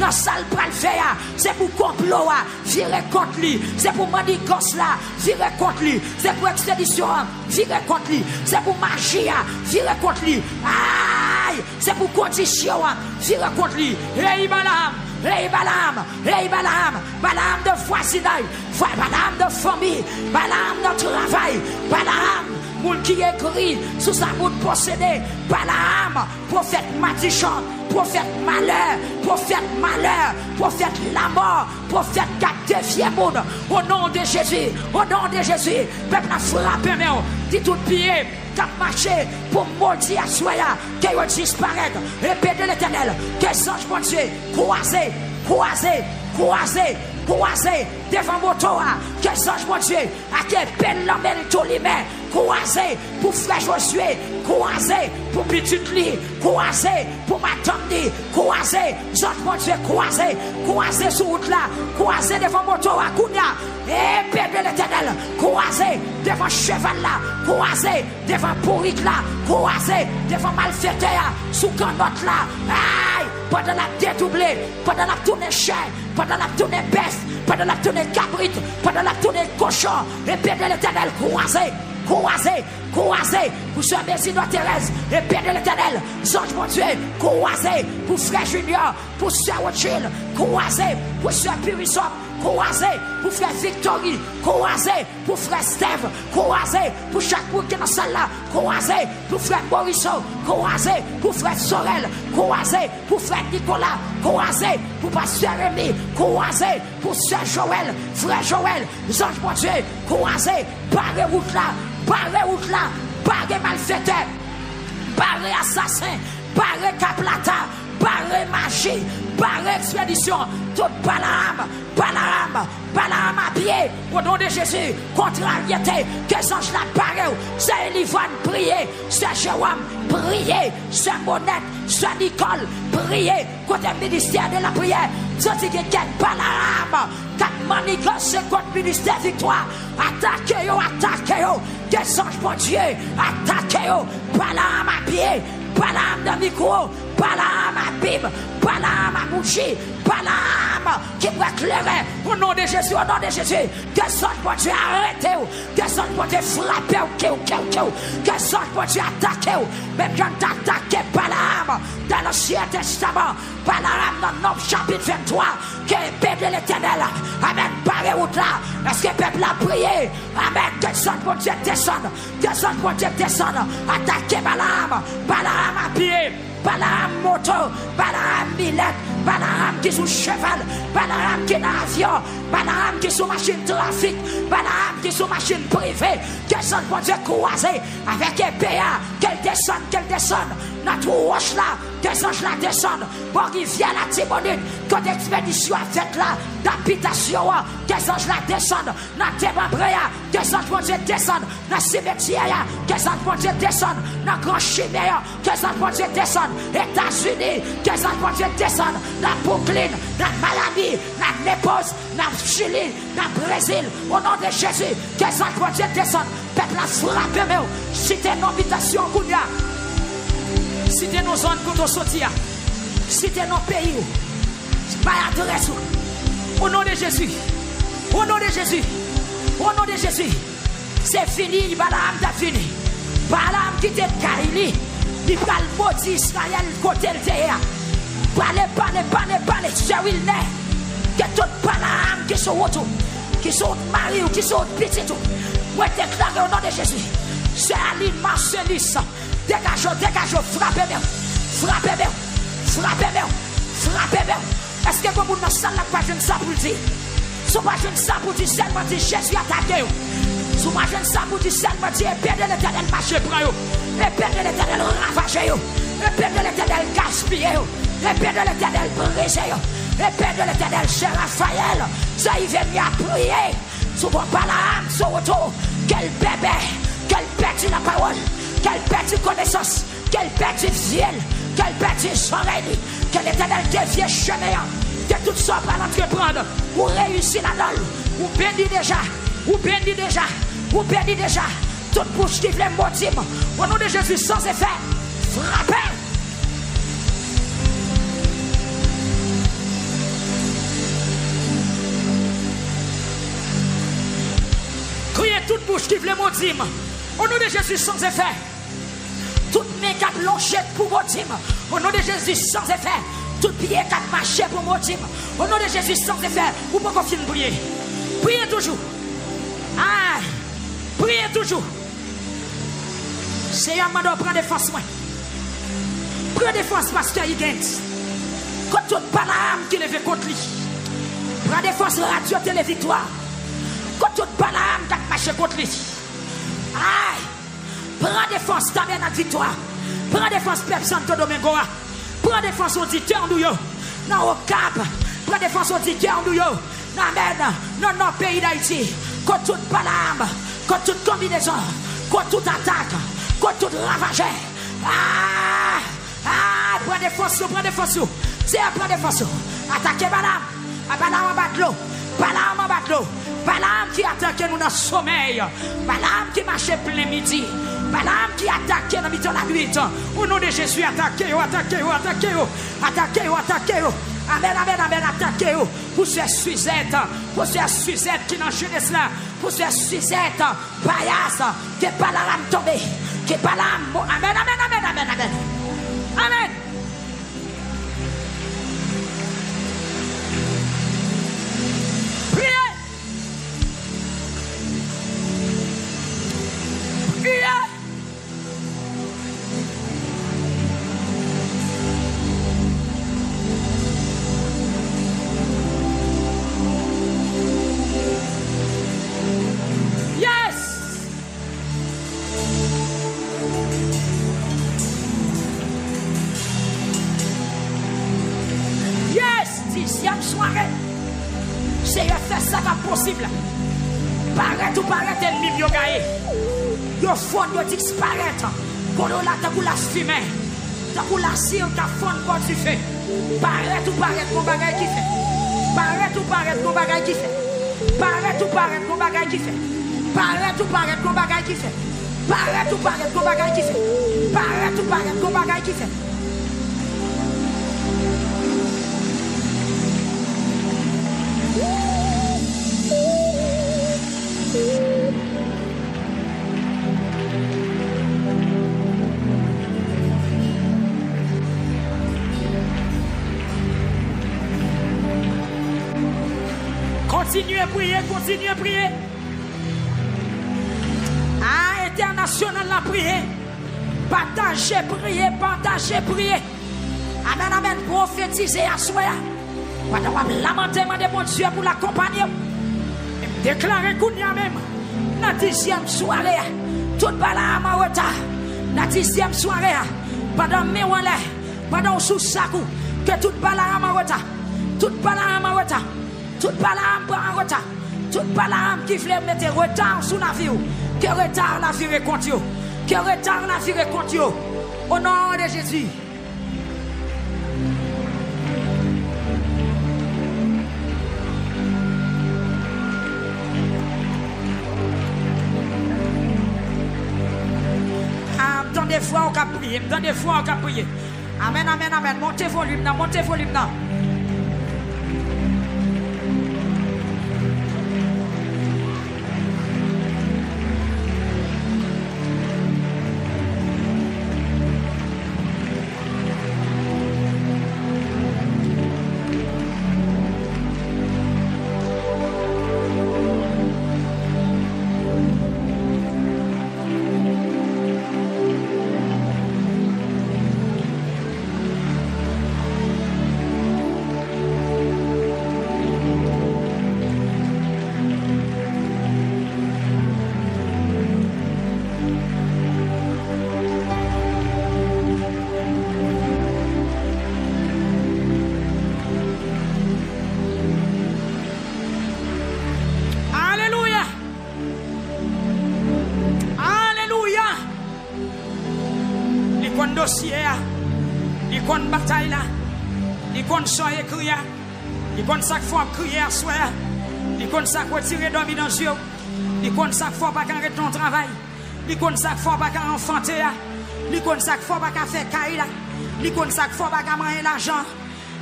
dans salle pral faire, c'est pour complot, virer contre lui, c'est pour manigance là, virer contre lui, c'est pour expédition, virer contre lui, c'est pour magie, virer contre lui. Aïe, c'est pour condition, virer contre lui. Hey Balaam, hey Balaam, hey Balaam, Balaam de voisinage, Balaam de famille, Balaam de travail, Balaam, moun qui écrit sous sa moun possédé, Balaam, prophète magicien, prophète malheur, prophète la mort, prophète qui a défié monde. Au nom de Jésus, peuple a frappé, dit tout pied, cap marché pour maudire à soi, qu'il disparaît. Répétez l'Éternel, que ange mon Dieu, croisé, devant mon toit, que ange mon Dieu, à quel peine l'emmène tous les mains, croisé pour frère Josué, croisé pour petit lit, croisé pour ma tante, croisé, ange mon Dieu, croisé sur route là, croisé devant mon toit, Kounia, et père de l'Éternel, croisé devant cheval là, croisé devant pourrique là, croisé devant malfaiteur, sous canotte là, aïe, pendant la dédoublée, pendant la tournée chien, pendant la tournée bœuf, pendant la tournée cabrit, pendant la tournée cochon, et père de l'Éternel, croisé, pour soeur Messino Thérèse, et père de l'Éternel, ange mon Dieu, croisé, pour frère Junior, pour soeur Rothschild, croisé, pour soeur Purisson, croisé, pour frère Victory, croisé, pour frère Steve, croisé, pour chaque monde qui est dans la salle là, croisé, pour frère Morisson, croisé, pour frère Sorel, croisé, pour frère Nicolas, croisé, pour pasteur Rémi, croisé, pour soeur Joël, frère Joël, ange mon Dieu, croisé, barré route là, barré malfaiteur, barré assassin, barré caplata, barré magie, barré expédition, tout Balaam à pied, au nom de Jésus, contrariété, que ange la barre, c'est Elivan prier, c'est Jérôme prier, c'est Monette, c'est Nicole prier, côté ministère de la prière, je dis que quel Balaam, quatre manigances, c'est contre ministère victoire, attaquez-yo, que ange mon Dieu, attaquez-yo, Balaam à pied, Balaam de micro, Balaam à Bible, Balaam à bougie, Balaam qui peut éclairer au nom de Jésus, que son mon Dieu arrêtez, que son mon Dieu frappez, que son mon Dieu attaquez, même quand attaqué Balaam dans l'Ancien Testament, Balaam dans Nom chapitre 23, que le peuple de l'Éternel, amen, barré route là, est-ce que le peuple a prié, amen, que son mon Dieu descende, attaquez Balaam à pied, Balaam moto, Balaam millette, Balaam qui est sous cheval, Balaam qui est dans l'avion, Balaam qui est sous machine trafic, Balaam qui est sous machine privée, qu'elle sonne pour Dieu croisé avec un PA, qu'elle descende, notre roche là, qu'elle songe la descende, pour qu'il vienne à Tibonite, quand l'expédition a fait là, d'habitation, qu'elle songe la descende, notre Tébabréa, qu'elle songe pour Dieu descende, dans le cimetière, qu'elle songe pour Dieu descende, dans Grand Chimère, qu'elle songe pour Dieu descende, États-Unis, qu'elle songe pour Dieu descende, dans Brooklyn, dans Miami, dans Naples, dans Chili, dans Brésil, au nom de Jésus, qu'elle songe pour Dieu descende, peuple a frappé, mais si t'es une habitation, Kounia, si t'es nos zones pour te sortir, si t'es nos pays, pas adresse, au nom de Jésus, au nom de Jésus, au nom de Jésus, c'est fini, Balaam t'a fini, Balaam qui t'est caillé, il va le maudit Israël côté le terre, parlez, c'est Wilner, que tout Balaam qui sont autour, qui sont mariés ou qui sont petits, moi déclarer au nom de Jésus, c'est Aline Marcelis. Dégagez, frappez-moi. Est-ce que vous ne savez pas je ne sais pour dire? Si vous ne savez pour dire, seulement dire Jésus attaqué. Si vous ne savez pour dire, seulement dire épée de l'Éternel marché pour vous. Épée de l'Éternel ravagé. Épée de l'Éternel gaspillé. Épée de l'Éternel brisé. Épée de l'Éternel chez Raphaël. Ça y vient à prier. Souvent pas l'âme, son retour. Quel bébé, quel petit la parole. Quelle petite connaissance, quelle petite fiel, quelle petite oreille, quel éternel dévié chemin, que tout ça va l'entreprendre, ou réussir là-dedans, ou bénir déjà, toute bouche qui voulait maudire, au nom de Jésus sans effet, frappez. bouche qui veut maudire. Au nom de Jésus sans effet. Toutes mes cap lonchées pour maudire. Au nom de Jésus sans effet. Tout pied cap marché pour maudire. Au nom de Jésus sans effet. Ou pas qu'on finisse de prier. Priez toujours. Ah, priez toujours. Seigneur, m'a prendre défense moi. Prends défense pasteur Higgins. Quand toute Balaam qui lève contre lui. Prends défense radio télé victoire. Quand toute Balaam qui marche contre lui. Aïe. Prends défense tabernacle victoire. Prends défense peuple Santo Domingo. Prends défense auditeur nous yo. Dans au Cap. Prends défense auditeur nous yo. Amen. Non pays d'Haïti. Quand toute Balaam. Quand toute combinaison. Quand toute attaque. Quand toute ravageur. Prends défense. Prends défense. C'est à prendre défense. Attaquez Balaam. Balaam en bas de l'eau. Balaam en bas de l'eau. Balaam qui attaque nous dans le sommeil. Balaam qui marche plein midi. Balaam qui attaque dans le la nuit. Au nom de Jésus, attaquez-vous, attaquez-vous, attaquez-vous. Attaquez-vous, attaquez-vous. Amen, amen, amen, attaquez-vous. Pour ce Suzette qui est dans la jeunesse là. Pour ce Suzette, paillasse, que Balaam tombé. Que Balaam. Amen, amen, amen, amen, amen. Amen. Priez. Priez. Seigneur, fais ça pas possible. Paraître ou paraître, ennemi, yo gagne. Yo fond, yo disparaître. Quand on l'a, t'as pour la fumée. T'as pour la cire, t'as fond, quand tu fais. Paraître ou paraître, mon bagage qui fait. Paraître ou paraître, mon bagage qui fait. Paraître ou paraître, mon bagage qui fait. Paraître ou paraître, mon bagage qui fait. Paraître ou paraître, mon bagage qui fait. Paraître ou paraître, mon bagage qui fait. Continuez à prier, continuez à prier. Ah, international la prier. Partagez, priez, partagez, priez. Amen, amen, prophétisez à soi. Pendant que vous lamentez, demandez mon Dieu pour l'accompagner. Déclarez qu'on y a même. La 10e soirée, tout Balaam en retard. La 10e soirée, pendant mes walets, pendant sous sakou, que tout Balaam en retard. Tout Balaam en retard. Tout Balaam prend en retard. Tout Balaam qui voulait mettre retard sous la vie. Que retard la vie contre vous. Que retard la vie contre vous. Au nom de Jésus. Dans des fois on peut prier. Dans des fois on peut prier. Amen, amen, amen. Montez volume là, montez volume là. Il compte bataille là, il compte soir écrire, il compte chaque fois crier à soir, il compte chaque fois tirer dormir dans les yeux, il compte chaque fois pas arrêter ton travail, il compte chaque fois pas enfanter, il compte chaque fois pas faire caille là, il compte chaque fois pas manger l'argent,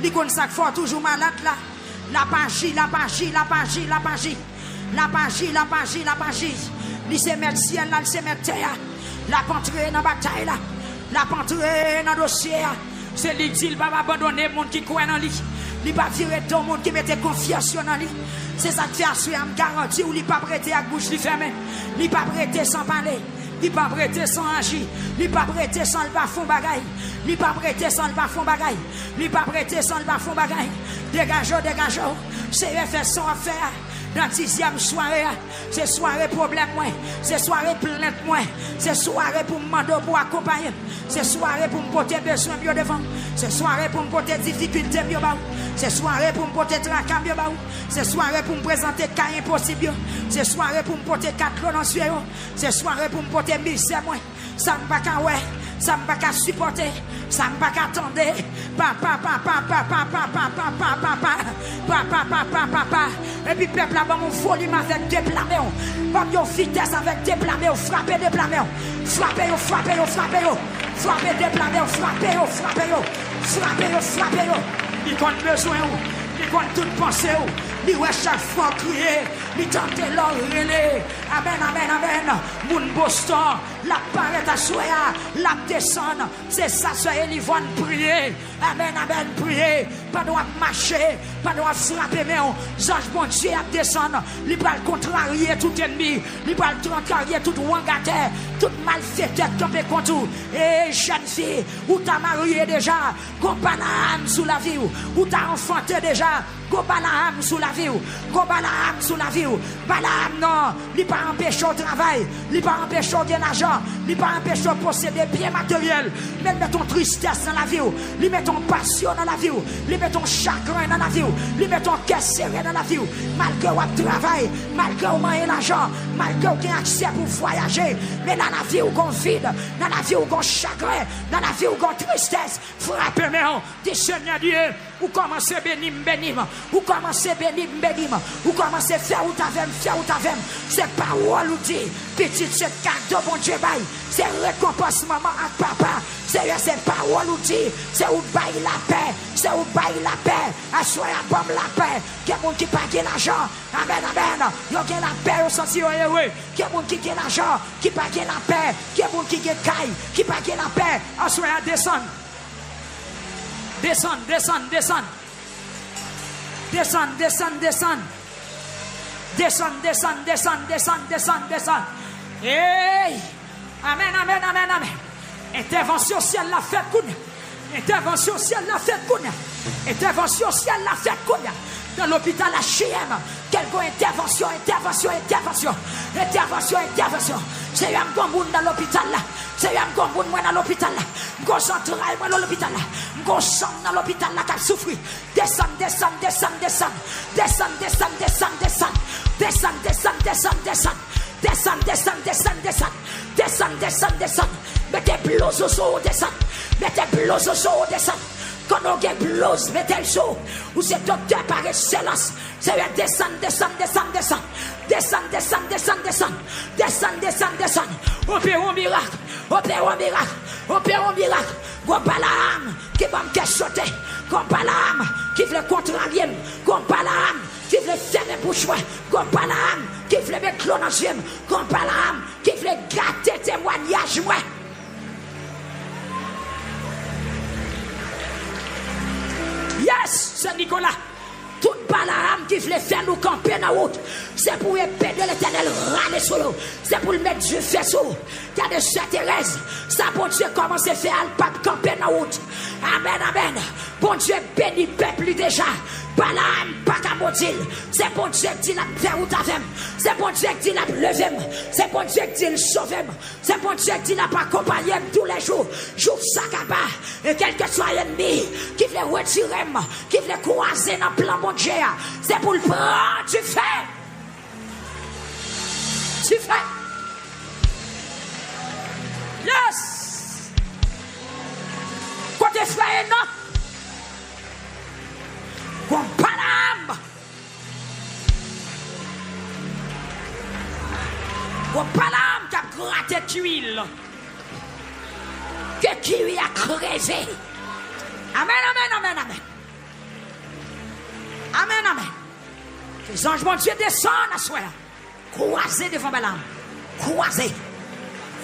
il compte chaque fois toujours malade là, la pagie, la pagie, la pagie, la pagie. La magie, la magie, la magie. Il se met ciel là, il se met terre. La pentrée dans la bataille là. La pentrée dans le dossier. C'est lui qui ne va pas abandonner le monde qui croit dans lui. Il ne va pas virer tout le monde qui mette confiance dans lui. C'est ça qui fait assurer, je garantis, ou il ne va pas prêter avec bouche fermée. Il ne va pas prêter sans parler. Il ne va pas prêter sans agir. Il ne va pas prêter sans le bas fond bagaille. Il ne va pas prêter sans le bas fond bagaille. Il ne va pas prêter sans le bas fond bagaille. Dégageons, dégageons. C'est faire son affaire. Dans la 10e soirée, c'est soirée problème moins, c'est soirée plainte moins, c'est soirée pour me demander pour accompagner, c'est soirée pour me porter besoin mieux devant, c'est soirée pour me porter difficulté mieux bas, c'est soirée pour me porter tracas mieux bas, c'est soirée pour me présenter cas impossible, c'est soirée pour me porter 4 lots dans le ciel, c'est soirée pour me porter misère moins, ça me va qu'à ouais, ça me va qu'à supporter, ça me va qu'à attendre, papa. Et puis peuple là-bas, mon volume avec déplamer, pas de vitesse avec déplamer, frapper déplamer, frapper, déplamer, frapper. Il compte besoin, il compte toute pensée, il ouais chaque fois crier, il tente leur relais. Amen. Moun Boston, la paraît à soya, la descend, c'est ça, soyez les vont prier. Amen, prier. Pas de marcher, pas de frapper, mais ange bon Dieu à descendre, il va contrarier tout ennemi, il va contrarier tout wangataire, tout malfaiteur tombé contre vous. Et jeune fille, où t'as marié déjà, qu'on banane sous la vie, où t'as enfanté déjà, qu'on banane sous la vie, Balaam non, il va empêcher au travail, il va empêcher au bien argent, il va empêcher de posséder bien matériel, mais met ton tristesse dans la vie, il met ton passion dans la vie, il met ton chagrin dans la vie, il met ton cœur serré dans la vie, malgré au travail, malgré au moyen l'argent, malgré au accès pour voyager, mais dans la vie où on vide, dans la vie où on chagrin, dans la vie où on tristesse, frappez-moi, des Seigneur Dieu, ou commencez à bénir, ou commencez à bénir, ou commencez à faire ou t'avem, c'est parole ou dit, petit c'est cadeau bon Dieu bail, c'est récompense maman à papa, c'est parole ou dit, c'est où bail la paix, assoyez à bombe la paix, qu'il y a monde qui paye l'argent, amen, il y a la paix au sens heureux, qu'il y a monde qui gagne l'argent, qui paye la paix, qu'il y a monde qui gagne caille, qui paye la paix, assoyez à descendre. Descend. Hey! Amen. Intervention ciel la fait coup. Intervention ciel la fait coup. Dans l'hôpital HM, quelque intervention. C'est un bon monde dans l'hôpital là. C'est un bon monde moi dans l'hôpital là. Go central moi dans l'hôpital là. Go sang dans l'hôpital là qui souffre. Descend. Mettez blouse au sol, descend. Quand on a blouse, mettez le chaud. Ou c'est docteur par excellence. C'est un descend. Opérons miracle. Gon Balaam qui va me questionner. Gon Balaam qui veut contrarier. Gon Balaam qui veut fermer bouche. Gon Balaam qui veut mettre l'eau dans le yeux. Gon Balaam qui veut gâter témoignage. Yes, c'est Nicolas. Tout Balaam qui voulait faire nous camper dans la route, c'est pour épée de l'Éternel râler sur nous. C'est pour le mettre du feu sur nous. Car de Sœur Thérèse, ça bon Dieu commence à faire le pape camper dans la route. Amen. Bon Dieu bénit peuple déjà. Balaam pas qu'à maudire. C'est bon Dieu qui dit la faire ou t'avem. C'est bon Dieu qui dit la lever. C'est bon Dieu qui dit le sauver. C'est bon Dieu qui dit la pas accompagner tous les jours. Jour sakaba. Et quel que soit l'ennemi qui voulait retirer, qui voulait croiser dans le plan bon Dieu, c'est pour le prendre. Tu fais. Yes. Côté frère non. Gon Balaam qui a gratté d'huile. Que qui lui a crevé. Amen. Les anges, mon Dieu, descendent à soi. Croisez devant Balaam. Croisez.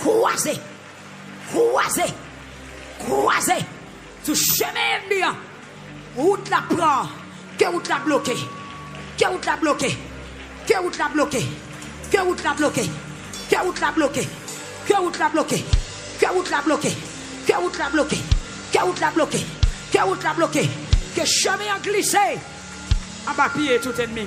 Croisez. Croisez. Croisez. Tout chemin bien. Route la prend. Que route la bloqué. Que route la bloqué. Que route la bloqué. Que route la bloqué. Que route la bloqué. Que route la bloqué. Que route la bloqué. Que route la bloqué. Que route la bloqué. Que route la bloqué. Que chemin a glissé. En bas pied tout ennemi.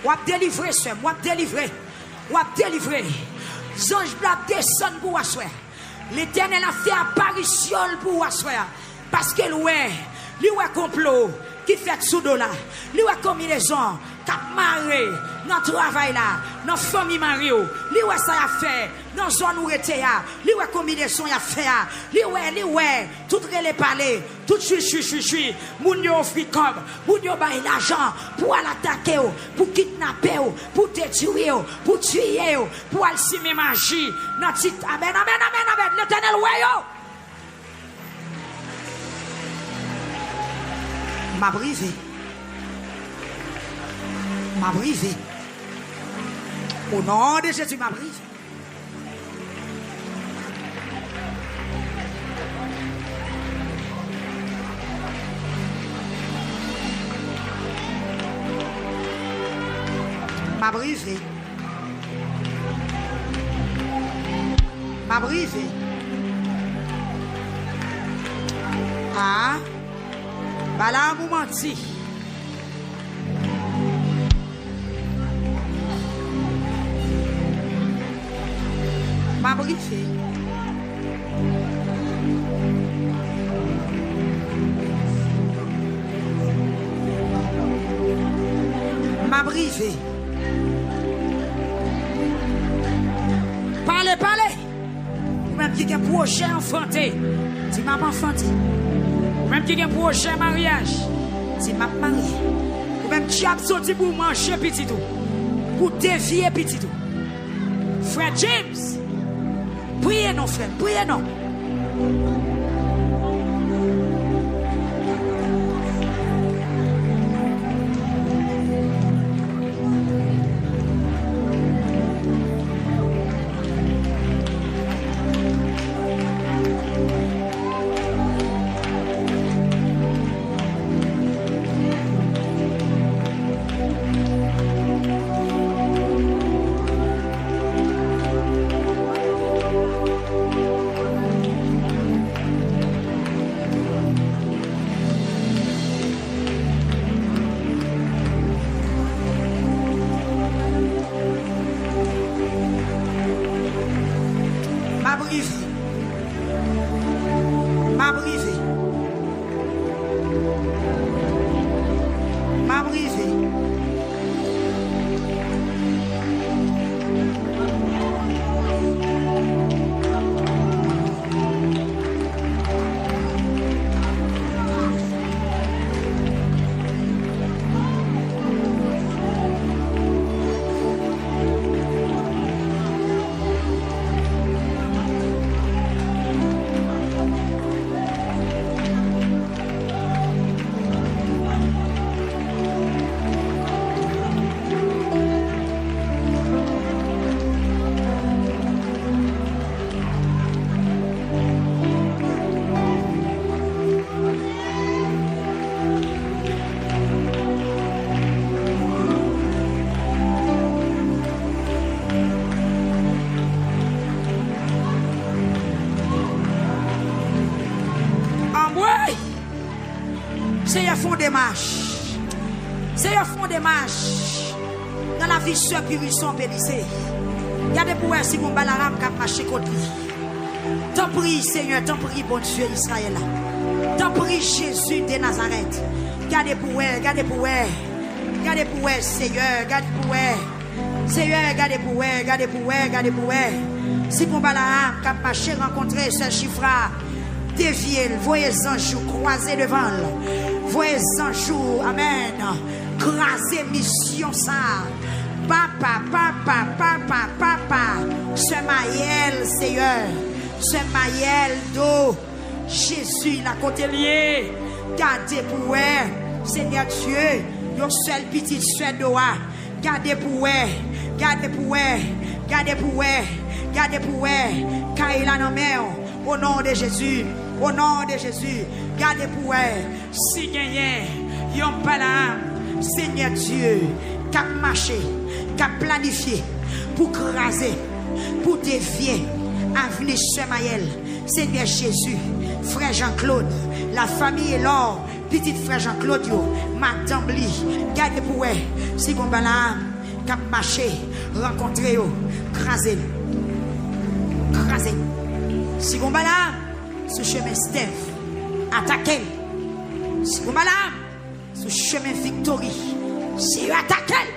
Ou délivrer, soeur, ou délivrer, ou délivrer. Ange blanc descend pour asseoir. L'Éternel a fait apparition pour asseoir. Parce que lui ouais complot qui fait sous là. Lui ouais combinaison, cap maré, dans travail là, dans famille Mario. Lui ouais ça a fait, dans zone où était là. Lui ouais combinaison y a fait. Lui ouais, tout les parler, tout chui. Moun yo offri comme, moun yo bail l'argent pour l'attaquer, pour kidnapper, pour te tuer, pour tuer, pour alcimer magie. Dans titre amen. L'Éternel ouais yo. M'a brisé. Au nom de Jésus, m'a brisé. M'a brisé. Ah. Balaam vous menti. M'a brisé. M'a brisé. Parlez. Même qui a un projet enfanté. Si maman enfanté. Même qui a un projet mariage. Si maman marié. Ou même qui a sorti pour manger petit tout. Pour dévier petit tout. Frère James. Priez non, frère. Priez non. C'est un fond de marche. C'est un fond de marche. Dans la vie, sœur Purisson Pédicée. Regardez pour voir si mon Balaam qui a marché contre lui. T'en prie, Seigneur, t'en prie, bon Dieu Israël. T'en prie, Jésus de Nazareth. Regardez pour voir, regardez pour voir. Regardez pour voir, Seigneur, regardez pour voir. Seigneur, regardez pour voir, regardez pour voir, regardez pour voir. Si mon Balaam qui a marché rencontrer ce chiffre, dévié, voyez un jour croisé devant. Voyez un jour, amen. Croisé mission ça. Papa, papa, papa, papa. Ce maïel, Seigneur. Ce maïel d'eau. Jésus, la côté lié. Gardez pour vous, Seigneur Dieu. Yon seul petit soeur d'oa. Gardez pour vous. Gardez pour vous. Gardez pour vous. Gardez pour vous. Car il a nommé au nom de Jésus. Au nom de Jésus. Gardez pour vous. Si gagnez. Yon Balaam. Seigneur Dieu. Cap marché. Cap planifié. Pour craser. Pour dévier. Avenir Semaël. Seigneur Jésus. Frère Jean-Claude. La famille est là. Petite frère Jean-Claude. Madame Li. Gardez pour vous. Si bon Balaam. Cap marché. Rencontrer. Craser. Craser. Si bon Balaam. Ce chemin Steve. Attaquez. Si bon Balaam. Ce chemin victorie. Si attaquez.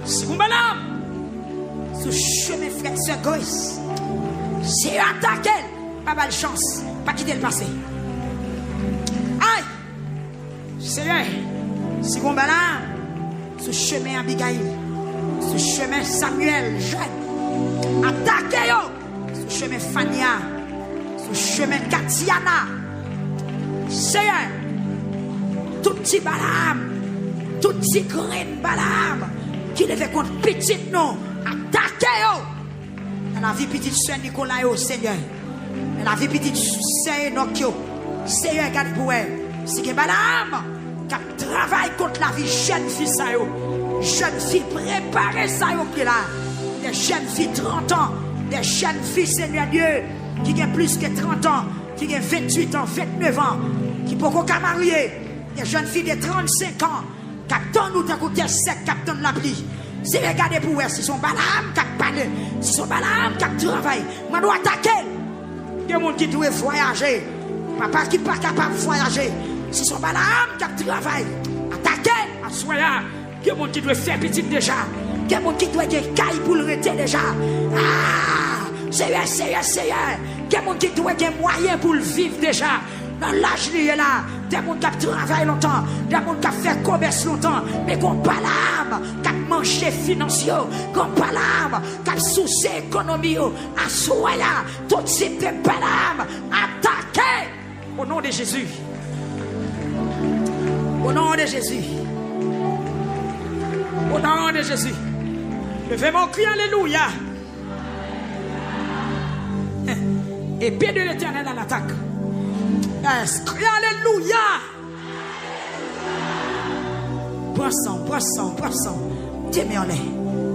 Si vous Balaam, ce chemin frère Sœur Grace, si attaquez, pas mal chance, pas quitter le passé. Aïe, Seigneur, si vous Balaam, ce chemin Abigail, ce chemin Samuel, jeune, attaquez, ce chemin Fania, ce chemin Katiana, Seigneur, tout petit Balaam, tout petit grain Balaam. Qui devait contre petite non, attaquer dans la vie petite soeur Nicolas Seigneur, dans la vie petite soeur Nokio, Seigneur garde pour elle. Si que Balaam qui travaille contre la vie jeune fille ça jeune fille préparée ça qui là, des jeunes filles 30 ans, des jeunes filles Seigneur Dieu qui ont plus que 30 ans, qui ont 28 ans, 29 ans, qui peuvent pas marier, des jeunes filles de 35 ans. Captain nous t'écoutez sec, captain la pluie. Si regardez pour vous, si son Balaam qui parle, si son Balaam qui travaille, on doit attaquer. Il y a des gens qui doivent voyager. Papa qui n'est pas capable de voyager. Si son Balaam qui travaille, attaquer. À soya, il y a des gens qui doivent faire petit déjà. Il y a des gens qui doivent faire caille pour le rester déjà. Ah, Seigneur. Il y a des gens qui doivent faire moyen pour le vivre déjà. Dans l'âge là, des gens qui travaillent longtemps, des gens qui fait commerce longtemps, mais qu'on Balaam, qui mange financier, qu'on Balaam, qui soucie économie, à soya, tout type de Balaam, attaquez au nom de Jésus. Au nom de Jésus. Au nom de Jésus. Levez mon cri, alléluia. Et pied de l'Éternel à l'attaque. Crie alléluia. Poisson. T'aimes en l'air.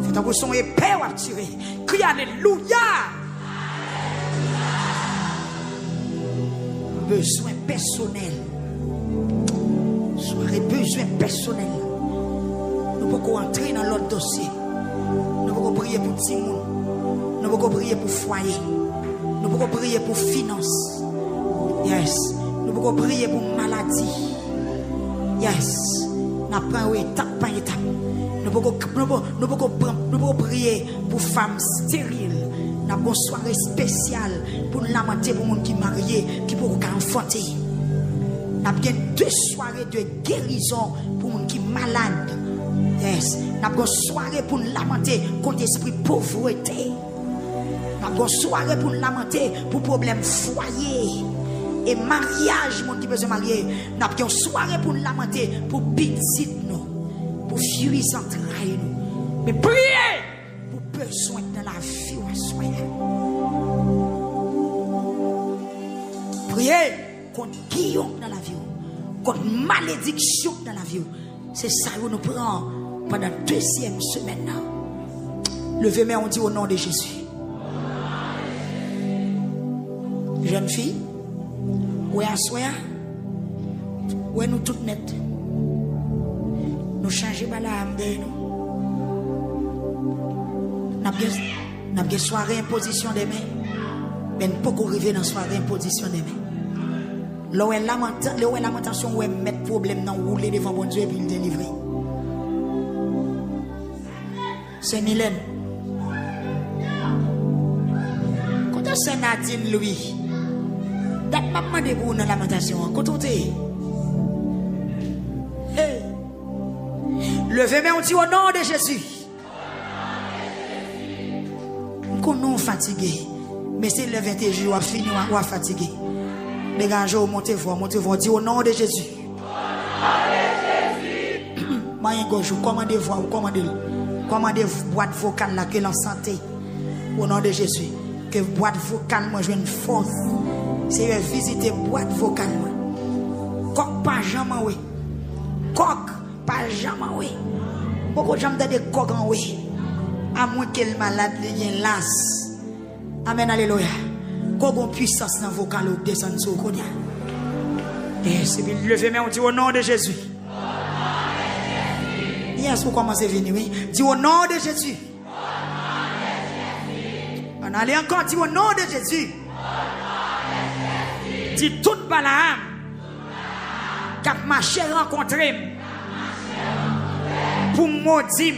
Faites un son épais ou attiré. Crie alléluia. Besoin personnel. Soirée besoin personnel. Nous pouvons entrer dans l'autre dossier. Nous pouvons prier pour Timon. Nous pouvons prier pour foyer. Nous pouvons prier pour finance. Yes. Nous pouvons prier pour maladie. Yes. Nous prenons étape par étape. Nous pouvons prier pour femmes stériles. Nous avons une soirée spéciale pour nous lamenter pour les gens qui sont mariés, qui pourront enfanter. Nous avons 2 soirées de guérison pour les gens qui sont malades. Yes. Nous avons une soirée pour nous lamenter contre l'esprit de pauvreté. Nous avons une soirée pour nous lamenter pour problème foyer. Et mariage, mon qui besoin de marier, nous avons une soirée pour nous lamenter, pour petit nous, pour fuir sans trahir nous. Mais priez pour besoin de la vie ou soyez. Priez contre guillaume dans la vie, contre malédiction dans la vie. C'est ça que nous prenons pendant la 2e semaine. Levez-moi, on dit au nom de Jésus. Jeune fille. Oui, à soi, oui, nous toutes nettes. Nous changeons pas l'âme de nous. N'a pas soirée imposition demain. Mais ne peut pas arriver dans soirée imposition demain. Là où est lamentation, où est mettre problème dans rouler devant bon Dieu et puis le délivrer. C'est Mylène. Quand c'est Nadine Louis. Date m'a demandé pour une lamentation. Quand on dit. Hey. Levez-moi, on dit au nom de Jésus. Qu'on nous fatigué. Mais c'est le 21 jours, on finit, on va fatigué. Dégagez, montez-vous, dit au nom de Jésus. Moyen gauche, commandez-vous, commandez boîte vocale là, que l'en santé. Au nom de Jésus. Que boîte vocale, moi, je une force. C'est visiter boîte vocale. Coq pas jamais, oui. Coq pas jamais, oui. Beaucoup de gens ont des coques en oui. À moins qu'elle malade, il y a las. Amen, alléluia. Qu'on puissance dans vos vocal ou descend sur le Konya. Et c'est bien levé, mais on dit au nom de Jésus. Yes, vous commencez à venir, oui. Dis au nom de Jésus. On allait encore dire au nom de Jésus. Dis toute Balaam. Cap marché rencontré. Pour maudire.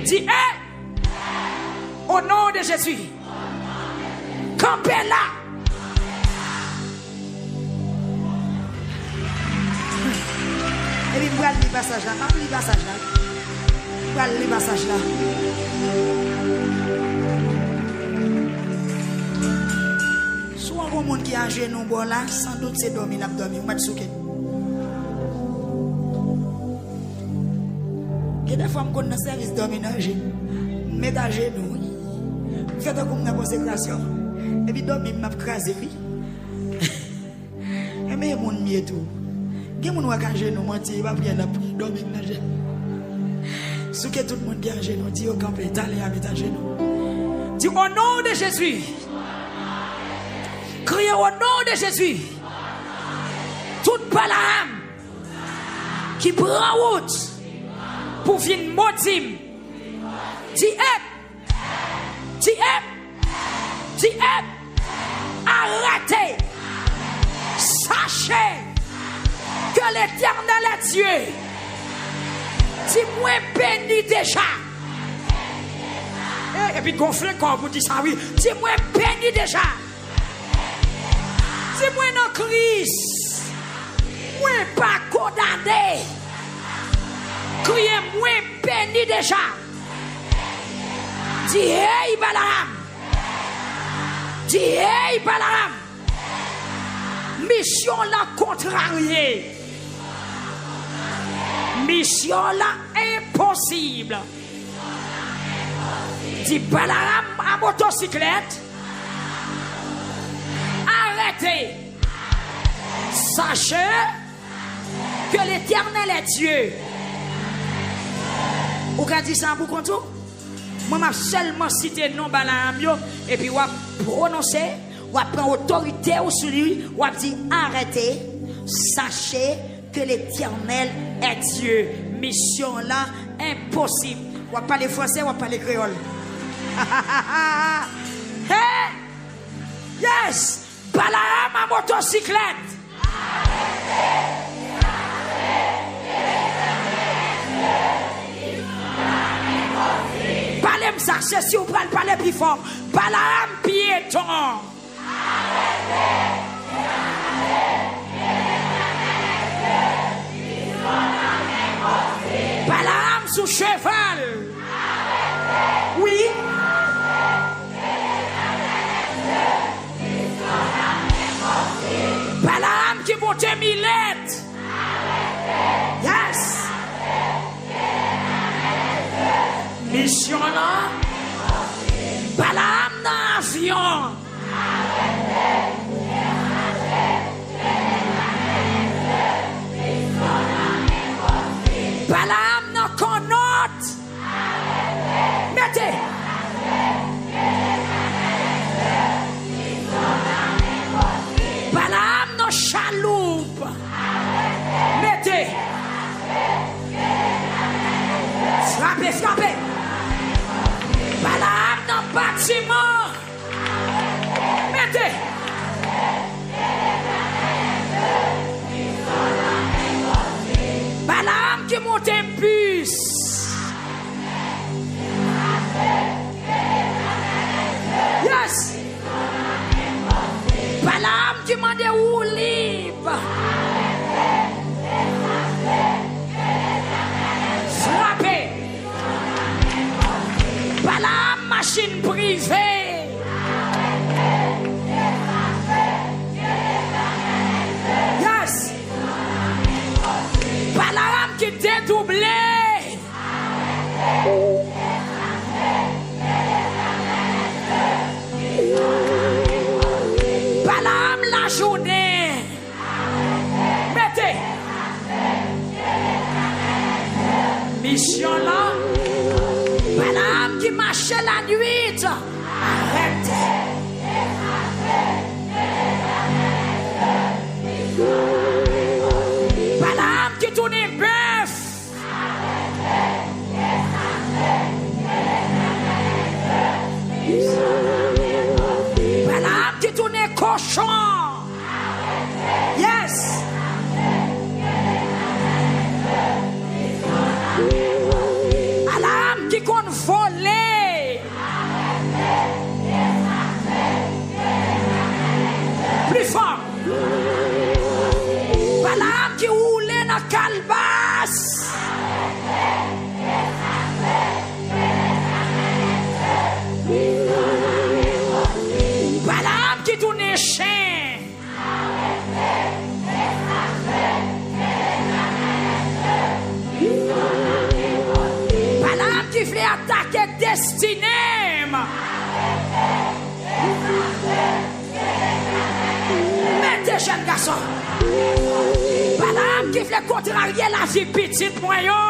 Dis, hé! Au nom de Jésus. Campez là. Et puis, vous allez le passage là. Vous allez le passage là. Vous allez le passage là. Soit un monde qui a un genou bon là, sans doute c'est dormir, l'abdomen. Vous m'avez souqué. Et des fois, je connais le service dormir dans le genou. Mets à genoux. Faites comme une consécration. Et puis, dormir, je vais craser. Et mais, mon mieux tout. Qui moun wak anje nou menti, va prier la prière, dormir dans genou. Ce que tout le monde qui a genou, dit au campé, t'allez à mettre à genoux. Dis au nom de Jésus. Criez au nom de Jésus. Toute Balaam qui prend route pour venir maudire. Dis arrêtez. Sachez que l'Éternel est Dieu. Dis-moi béni déjà. Et puis gonflez quand vous dites ça, oui. Dis-moi béni déjà. Dis-moi non Christ. Moi pas condamné. Criez-moi béni déjà. Dis hey Balaam. Dis hey Balaam. Mission la contrariée. Mission la impossible. Dis Balaam à motocyclette. Arrêtez. Sachez que l'Éternel est Dieu. Vous avez dit ça pour compte? Moi, je seulement cité non Balaam et puis vous prononcer. Ou prendre autorité sur lui, ou dit arrêtez, sachez que l'Éternel est Dieu. Mission là, impossible. Ou parler français, ou parler créole. Hey! Yes! Balaam à motocyclette. Parlez-moi ça, c'est si vous parlez plus fort. Balaam piéton. Balaam sous cheval. Oui. Balaam qui monte Milette. Yes. Mission là. Balaam dans l'avion. Balaam dans connote. Mettez. Balaam dans chaloupe. Mettez. Frappez, frappez. bâtiment. Mettez. Balaam qui monte un bus. Yes. Balaam qui m'a dit où libre. Frappé. Balaam machine privée. Yes. Balaam qui dédoublé. Balaam la journée. Mettez. Mission là. Balaam qui marchait la nuit. Arrête. Balaam qui tournait bœuf. Balaam qui tournait cochon. Yes. Balaam qui compte voler. Plus fort. Balaam qui roulait dans la calebasse. Balaam qui tournait chien. Balaam qui voulait attaquer destinée. Mettez jeunes garçons. Balaam qui voulait contrarier la vie petite moyen.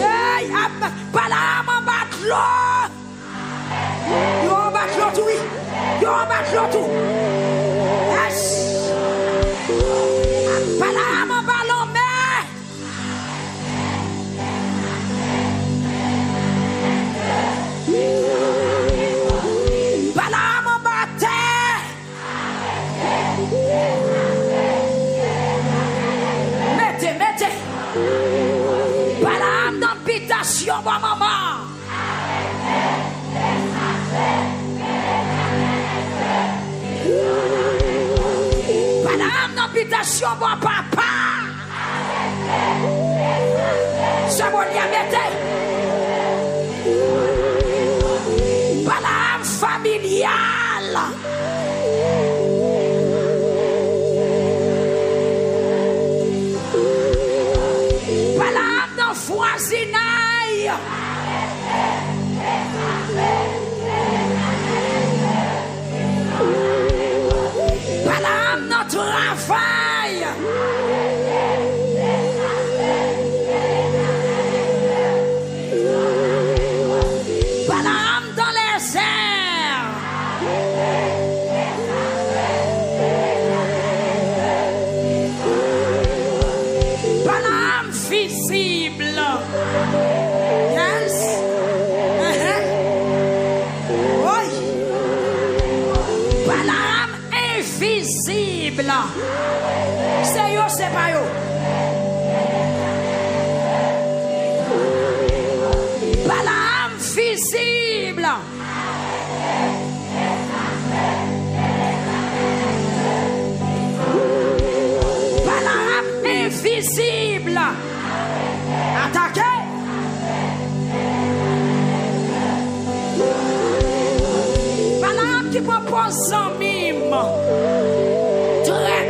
Hey, Balaam en bat l'eau. Yo en bat l'eau tout, oui. Yo en bat l'eau tout. Yes. Balaam en ballon mais. Balaam en bataille. Mettez. Balaam dans l'habitation, bon maman. Balaam dans l'habitation, bon papa. C'est bon, y a mettez. Balaam familial. Balaam dans voisinage. Balaam dans travail. Balaam dans les airs. Balaam visible. Yes. Oui. Balaam invisible. C'est yo, c'est pas yo. Balaam visible. Balaam invisible. Attaquez. Balaam qui propose son mime. Très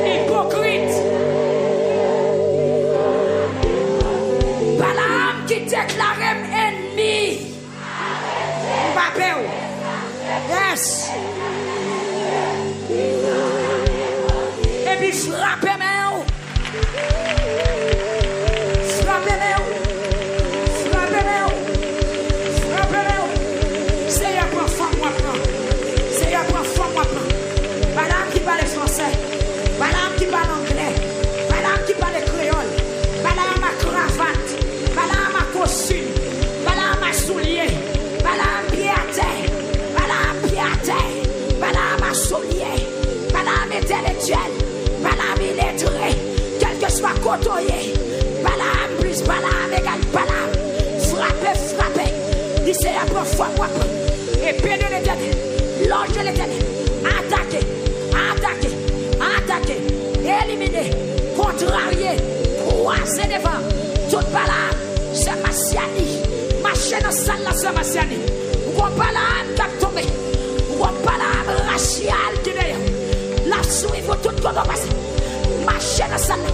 hypocrite. Balaam qui déclare ennemi. Mbappé. Yes. Et puis frappez moi. Frappez-moi. C'est un point fort, moi. C'est un point fort, moi. Balaam qui parle français. Balaam qui parle anglais. Balaam qui parle créole. côtoyer. Balaam plus Balaam égale Balaam. Frapper. Il c'est la première fois moi. Et puis de l'éternel, l'ange de l'éternel, attaquer, éliminer, contrarier, croiser devant. Tout Balaam, c'est Massiani. Ma chaîne en salle là, c'est Massiani. Ou Balaam qui a tombé. Ou Balaam racial qui est derrière. La suivre tout comme on passe. Ma chaîne en salle là.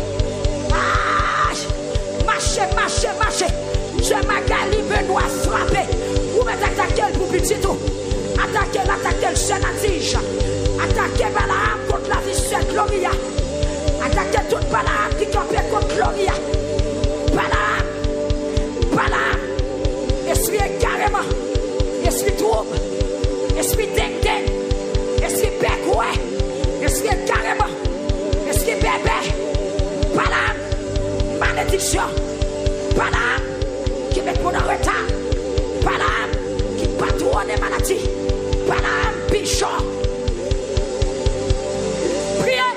Marcher. Je Magali Benoît frapper. Ou mettre attaquer pour petit tout. Attaquer le sénatige. Attaquer Balaam contre la vie de Gloria. Attaquer tout Balaam qui campait contre Gloria. Balaam. Esprit carrément. Esprit trouble. Esprit ding. Esprit becoué. Esprit carrément. Esprit bébé. Balaam. Malédiction. Balaam qui met pour le retard. Balaam qui patronne les maladies. Balaam bichon. Priez.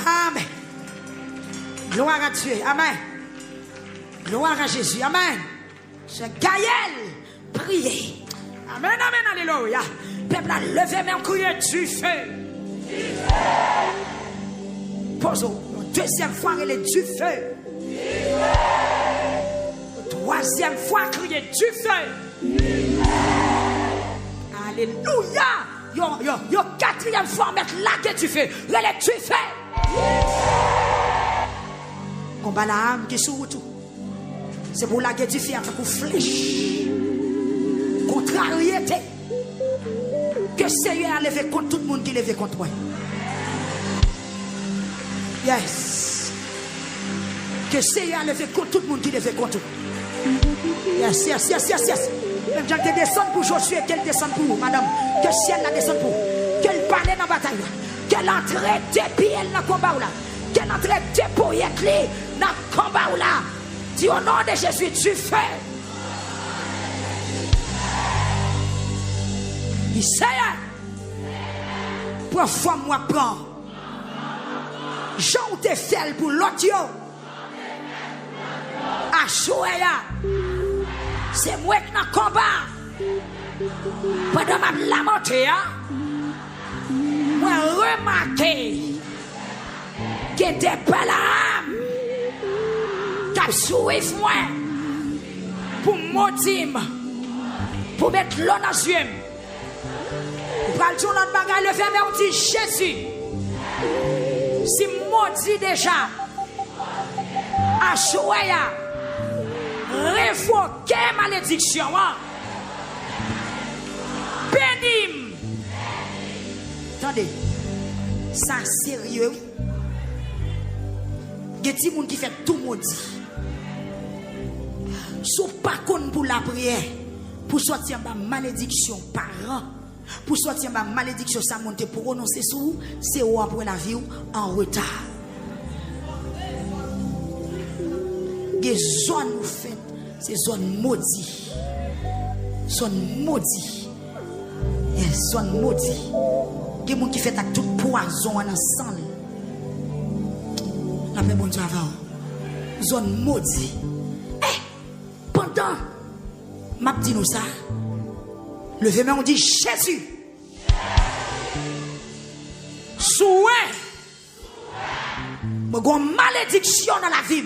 Amen. Gloire à Dieu. Amen. Gloire à Jésus. Amen. C'est Gaël. Priez. Amen. Alléluia. Peuple a levé main, crier du feu. Posons. Deuxième fois, il est du feu. Troisième fois, crier du feu. Alléluia. Yo, quatrième fois, mettre la gueule du feu. Il est du feu. Combat l'âme qui est sous tout. C'est pour la guerre du fer, pour flèche. Contrariété. Que Seigneur a levé contre tout le monde qui levé contre moi. Yes. Que Seigneur a levé contre tout le monde qui levé contre moi. Yes. Même quand tu descends pour Josué, qu'elle descend pour vous, madame. Que le ciel la descend pour vous. Qu'elle parle dans la bataille. Qu'elle entre des pieds dans le combat. Qu'elle entre des poillettes dans le combat. Dis au nom de Jésus, tu fais. Il sait. Pour femme, moi, prends. Jean te fait pour l'autre. Achoua. C'est moi qui n'ai combat. Pendant ma la montée, moi remarqué que des Balaam qui a suivi moi pour maudire, pour mettre l'eau dans les yeux. Pour aller sur notre bagage, le fermer, on dit Jésus. Si maudit déjà, Achoua. Révoquer malédiction. Bénim. Attendez. Ça sérieux. Il y a des gens qui font tout maudit. Sauf pas contre pour la prière. Pour sortir ma malédiction par an. Pour sortir ma malédiction, ça monte pour renoncer sur vous. C'est où après la vie en retard. Les zones nous faites, c'est zones maudites. Zones maudites. Les zones maudites. Les gens qui font avec tout poison ensemble. La paix, bon Dieu, avant. Zone maudite. Pendant, m'a dit nous ça. Levez main, on dit Jésus. Souhait. Moi, une malédiction dans la vie.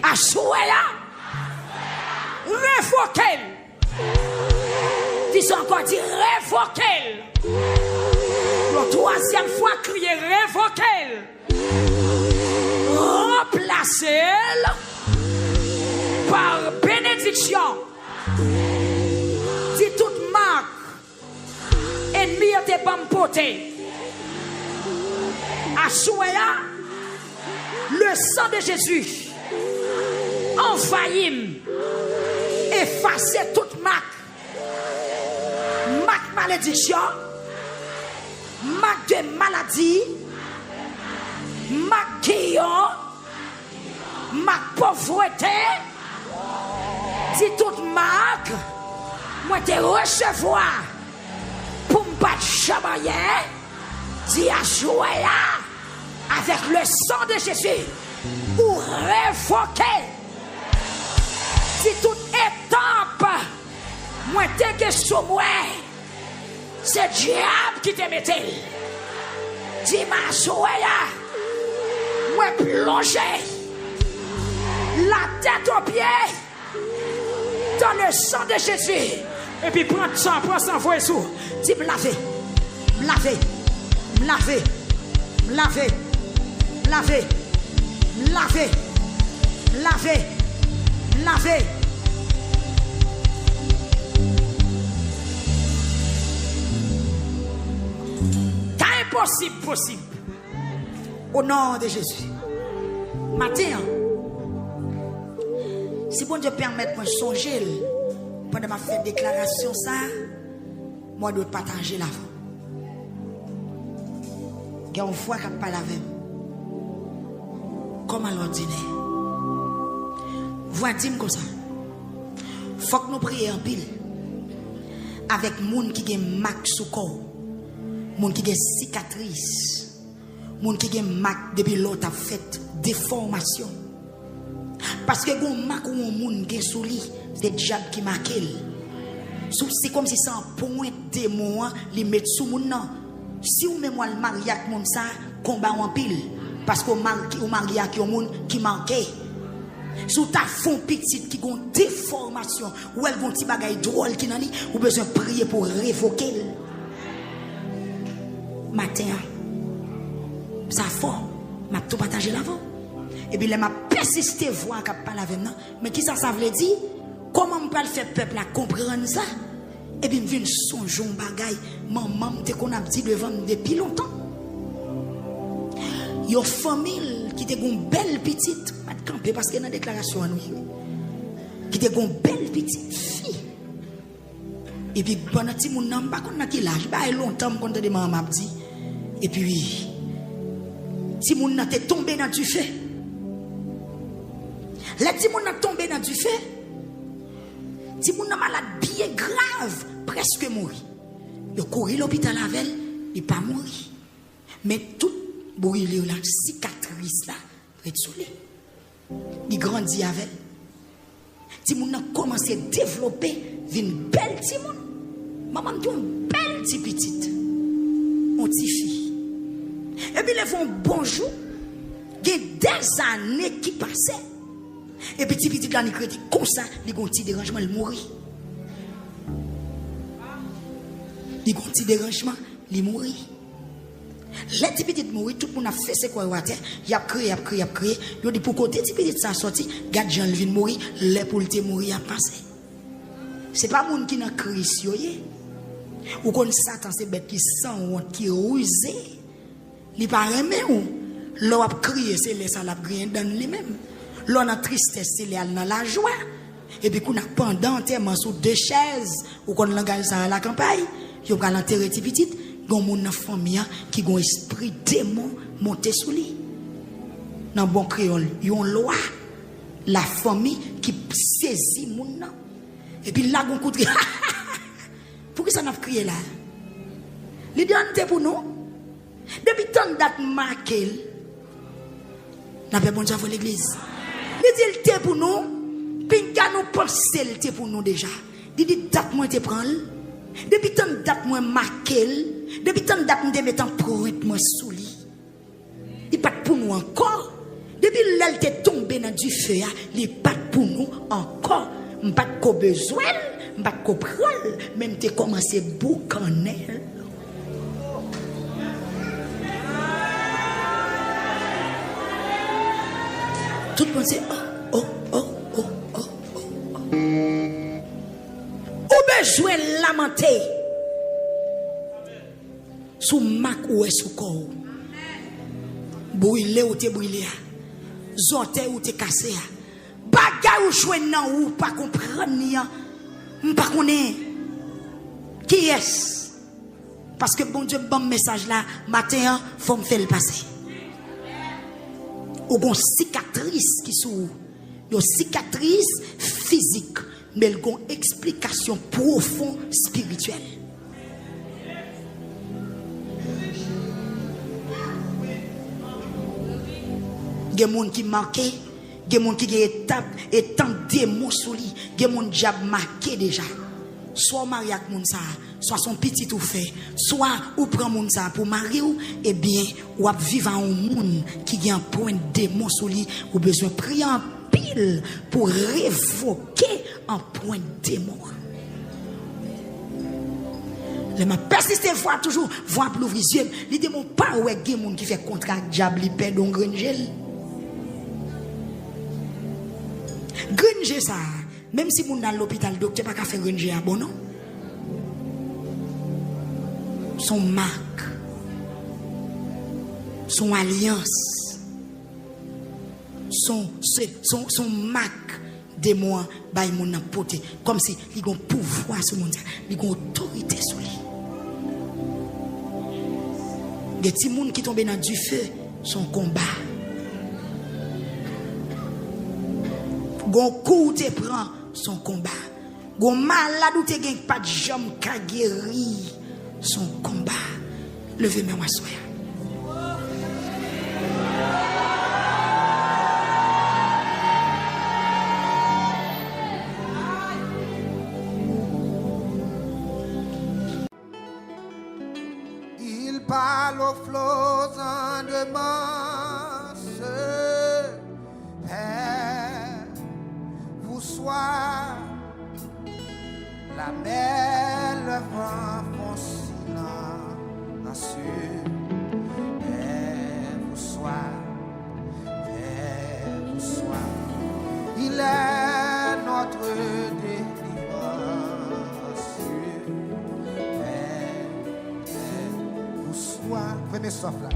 Achoua. Révoquez. Dis encore, dis révoquez. La troisième fois, crier révoquez. Remplacez par bénédiction. Dis toute marque. Ennemi a été bampoté. Achoua. Le sang de Jésus. Envahim, effacer toute marque malédiction, marque de maladie, marque guillon, pauvreté, si toute marque, moi te recevoir pour me battre chamaillé, dis à jouer avec le sang de Jésus, ou révoquer. Si toute étape, moi te que sur moi, c'est diable qui te mettait. Dis ma jouer, moi plonger la tête aux pieds dans le sang de Jésus. Et puis prends ça, voix sous. Dis me laver, me laver, me laver, me laver, me laver, me laver, me laver, me laver. T'as impossible, possible. Au nom de Jésus. Matin, si bon Dieu permet de me songer pendant ma fait déclaration ça, moi je dois partager l'avant. Il y a une fois qu'on parle avec comme à l'ordinaire. Vous dites comme ça. Faut que nous prions en pile avec les gens qui ont marque sous corps, les gens qui ont cicatrice, les gens qui ont marque depuis l'autre a fait déformation. Parce que les marque ou les gens qui sont sous lui, c'est des diables qui marquent. C'est comme si c'est un point de démon, les mettre sous mon nom. Si vous mettez le mariage avec mon ça, combat en pile. Parce que vous mariez avec un monde qui manque. Si vous avez un petit qui a une déformation, ou elle a un petit bagage drôle qui n'a pas, vous avez besoin de prier pour révoquer. Matin, ça fort, je vais tout partager l'avant. Et puis, je vais persister à voir qu'elle parle avec nous. Mais qui ça veut dire? Comment on peut faire peuple à comprendre ça? Et puis, je viens songer un bagage. Maman, qu'on a dit devant depuis longtemps. Il y a une famille qui a une belle petite, parce qu'il y a une déclaration à nous, qui a une belle petite fille. Et puis, pendant que mon nom, pas qu'on a quel âge, il y a longtemps qu'on a dit, maman dit. Et puis, si mon nom est tombé dans du feu, les petits moun sont tombés dans du feu. Si moun malade bien grave, presque mort. Il a couru l'hôpital avec elle, il n'est pas mort. Mais tout brûlé, la cicatrice là, est soulé. Il grandit avec elle. Si moun a commencé à développer une belle petit moun. Maman dit une belle petite petite. Une petite fille. Et puis ils font bonjour. Il y a des années qui passaient. Et petit petit là, il dit comme ça, il y a un petit dérangement, il mourit. Il y a un petit dérangement, il mourit. Les petits petits mourir, tout le monde a fait ce qu'on a fait. Il a crié, il a dit pour côté, petit petit ça sorti, garde Jean vient mourir, les pour le mourir a passé. Ce n'est pas le monde qui n'a crié. Ou qu'on Satan, c'est bête qui sent honte, qui rusé. Il pas remet ou. L'on a crié, c'est les ça l'a crié dans lui-même. L'on a tristesse, c'est dans la joie. Et puis qu'on a pendant tellement sous deux chaises, ou qu'on l'engage ça à la campagne, il y a l'enterrer petit petit, il y a une famille qui a un esprit démon monté sous lui. Dans bon créole, il y a une loi, la famille qui saisit mon nom. Et puis là, on coup de pourquoi ça n'a pas crié là? L'idée pour nous. Depuis tant de dates marquées, n'a pas bon Dieu pour l'église. Il dit pour nous, puis nous penser le thé pour nous déjà. Il dit date moi te prendre. Depuis tant de dates moi marquées, depuis tant de dates nous te mettre en pointe moi sous lui. Il pas pour nous encore. Depuis l'elle t'est tombé dans du feu, il pas pour nous encore. Pas de besoin, pas de prendre, même t'es commencé boucaner. Tout le monde dit oh. Ou besoin lamenter sous mac ou sous corps. Brûlé ou te brûlé. Zote ou te cassé. Bagay ou joué nan ou pas comprendre ni. Pas connaît. Qui est? Parce que bon Dieu bon message là matin faut me faire le passer. Ou bon cicatrice qui sous Une cicatrice physique, mais elle a une explication profonde spirituelle. Il y a des gens qui marquent, il y a des gens qui ont étape et tant de démons sur lui, il y a des gens qui ont marqué déjà. Soit marié avec moun ça, soit son petit ou fait, soit ou prend moun ça pour marier ou, eh bien, ou ap vivre en un monde qui a un point de démon sur lui, ou besoin de prier en pile pour révoquer un point de démon. Les m'a persisté voir toujours, voir pour l'ouvrir les yeux, les démons pas ou est moun qui fait contrat avec diable, il perd un granger. Granger ça. Même si vous dans l'hôpital, le docteur n'a pas fait ranger à bon, non? Son marque, son alliance, son marque de moi, il mon porté. Comme si il a un pouvoir sur mon monde, il a une autorité sur lui. Les petits gens qui tombent dans du feu, son combat. Gon coup te prend son combat. Gon malade ou te gen pas de jambe ka guéri son combat. Levez-moi moi soya. Il parle aux flots en demande. Soit la mer, le vent font silence. Vous soit, il est notre délivrance. Vous soit, venez sauf là.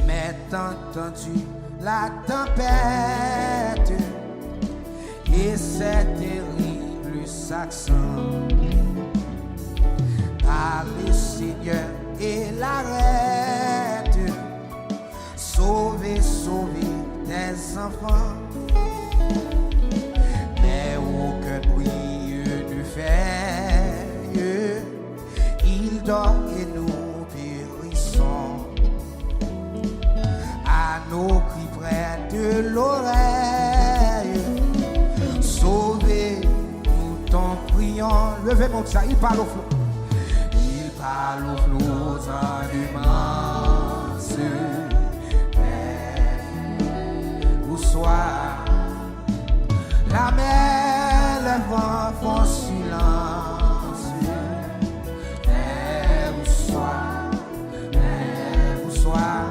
Mais entendu la tempête. Et c'est terrible accent par le Seigneur et l'arrête. Sauver, sauver tes enfants. Mais aucun bruit ne fait. Il dort et nous périssons. À nos cris près de l'oreille. Sauvez-nous, t'en prions. Levez mon ça, il parle au flot. Il parle au flot en immense. Où soit la mer, le vent font silence. Où soit,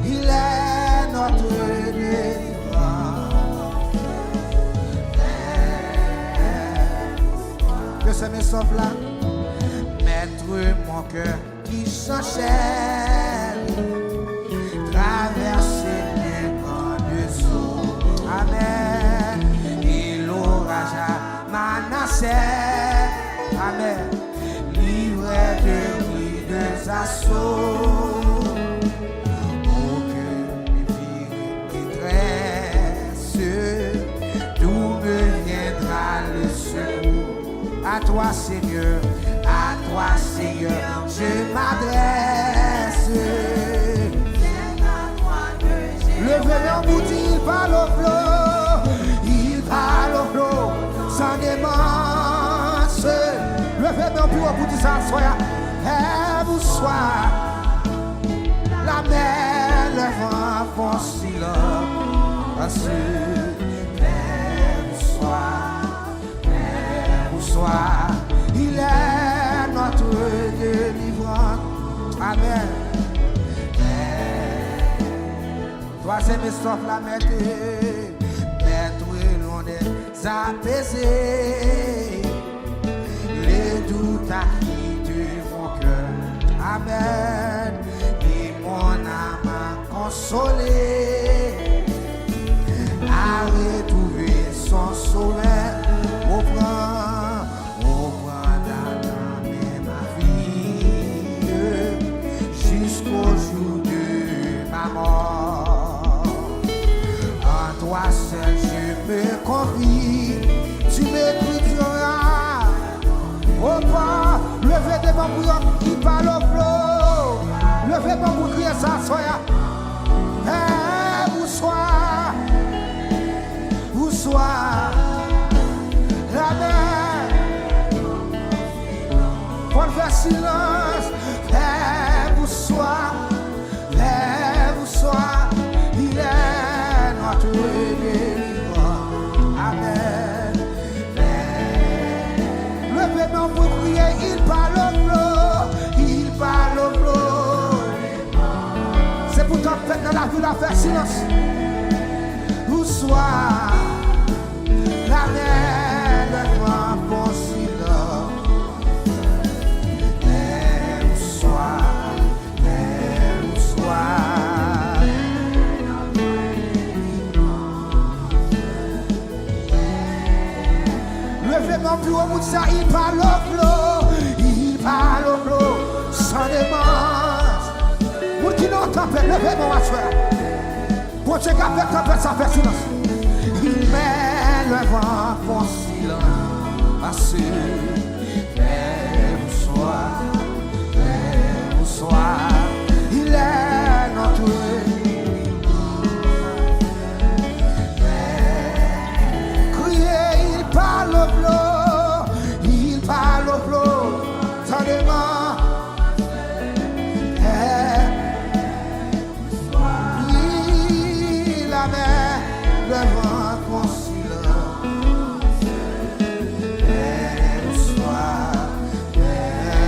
il est notre c'est mes sauf là, mettre mon cœur qui s'enchaîne, traverser les grandes eaux, amen, et l'orage à Manasseh, amen, livré de rudes assauts, aucune détresse, d'où me viendra le secours. À toi Seigneur, je m'adresse. Le venant vous dit, il parle au flot, sans démence. Le venant vous dit ça, soya, vous soit. La mer, le vent font silence. Soit, il est notre délivrant. Amen. Toi, c'est mes sauf la mettre loin des apaisés. Les doutes à quitté mon cœur. Amen. Et mon âme a consolé. A retrouvé son sauveur. Au jusqu'au jour de ma mort. En toi seul il parle au flot. Levez-moi pour crier ça, soya. Où soit la mer. Pour faire silence, où soit, il est notre délivrant. Amen. Levez-moi pour crier, il parle au flot, il parle au flot. C'est pour ton fait dans la vie de faire silence. Où soit la mer, le vent pour silence. Où soit. Levez-moi plus haut pour ça, il parle au flot, sans démence. Pour qui n'ont tempête, levez-moi ma soeur. Pour Dieu qui a fait tempête, ça fait silence. Il met le vent pour silence. Assez, où soit, il est notre. Il parle au flot, sans démence. Il a mis le vent pour silence.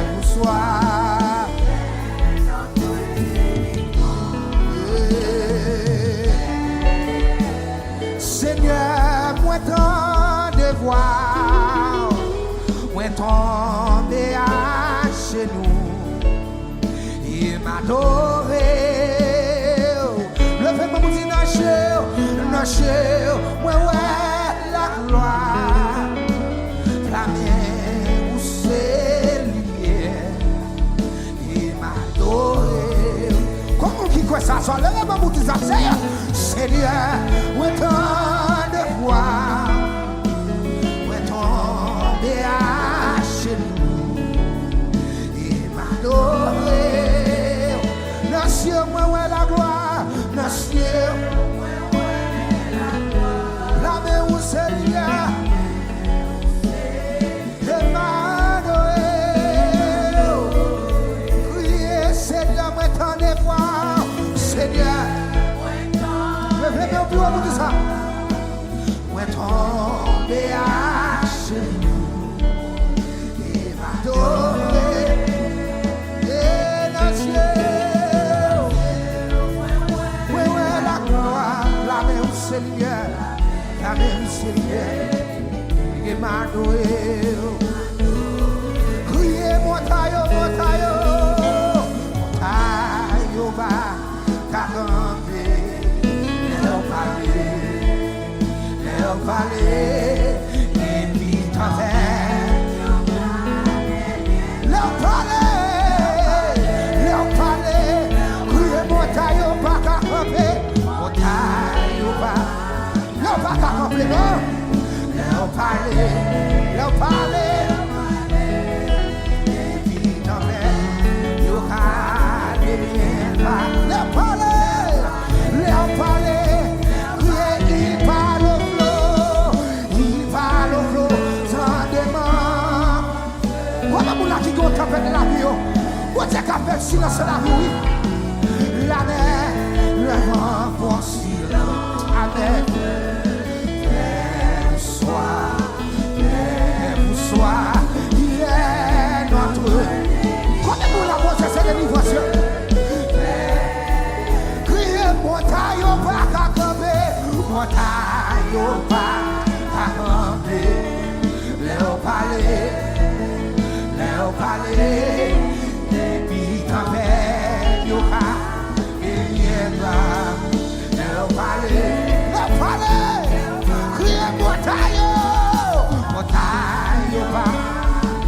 Où soit. Seigneur, moi tant de voir, moi tombé à genoux, il m'a adoré. Levez-moi pour dire nacher, moi ouais la gloire, la mienne où c'est lumière, il m'a adoré. Comment qui croit ça? Levez-moi pour dire ça, Seigneur, moi tant de voir, moi tombé à genoux, il m'a adoré. Nation, moi ouais la gloire, nation, la main où c'est lumière, il m'a adoré. Criez, Seigneur, moi tant de voir, Seigneur. Levez-moi plus haut pour dire ça. Moi tombé à genoux, il m'a adoré. Et nation, ouais, la gloire, la main où c'est lumière, la main où c'est lumière, il m'a adoré. Criez, montagne, va, camper. Leur parler, et puis t'en faire. Leur parler, crier montagne au pas qu'à camper. Montagne au pas, leur pas qu'à camper, non. Leur parler, et puis t'en faire. Yo qu'à devenir pas. Leur parler. Il parle au flot, sans démence. Voilà mon qui compte à faire de la vie. Où est-ce qu'à faire silence de la vie? La mer, le vent pour silence. Amen. Où soit, il est notre. Comment vous la posez cette délivrance? Criez montagne au pas qu'à camper. Montagne au pas à camper. Leur parler, et puis t'en fais, yo pas, et viendra. Leur parler, criez montagne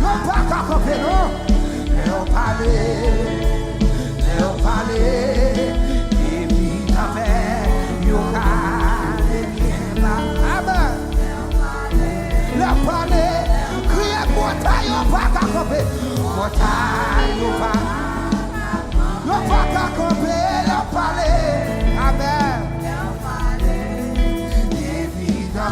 au pas qu'à camper, non. Leur parler, et puis t'en fais, yo pas, et viendra. Amen. Leur parler, criez montagne au pas qu'à camper. Yo pas qu'à camper, yo parler. Amen. Et puis dans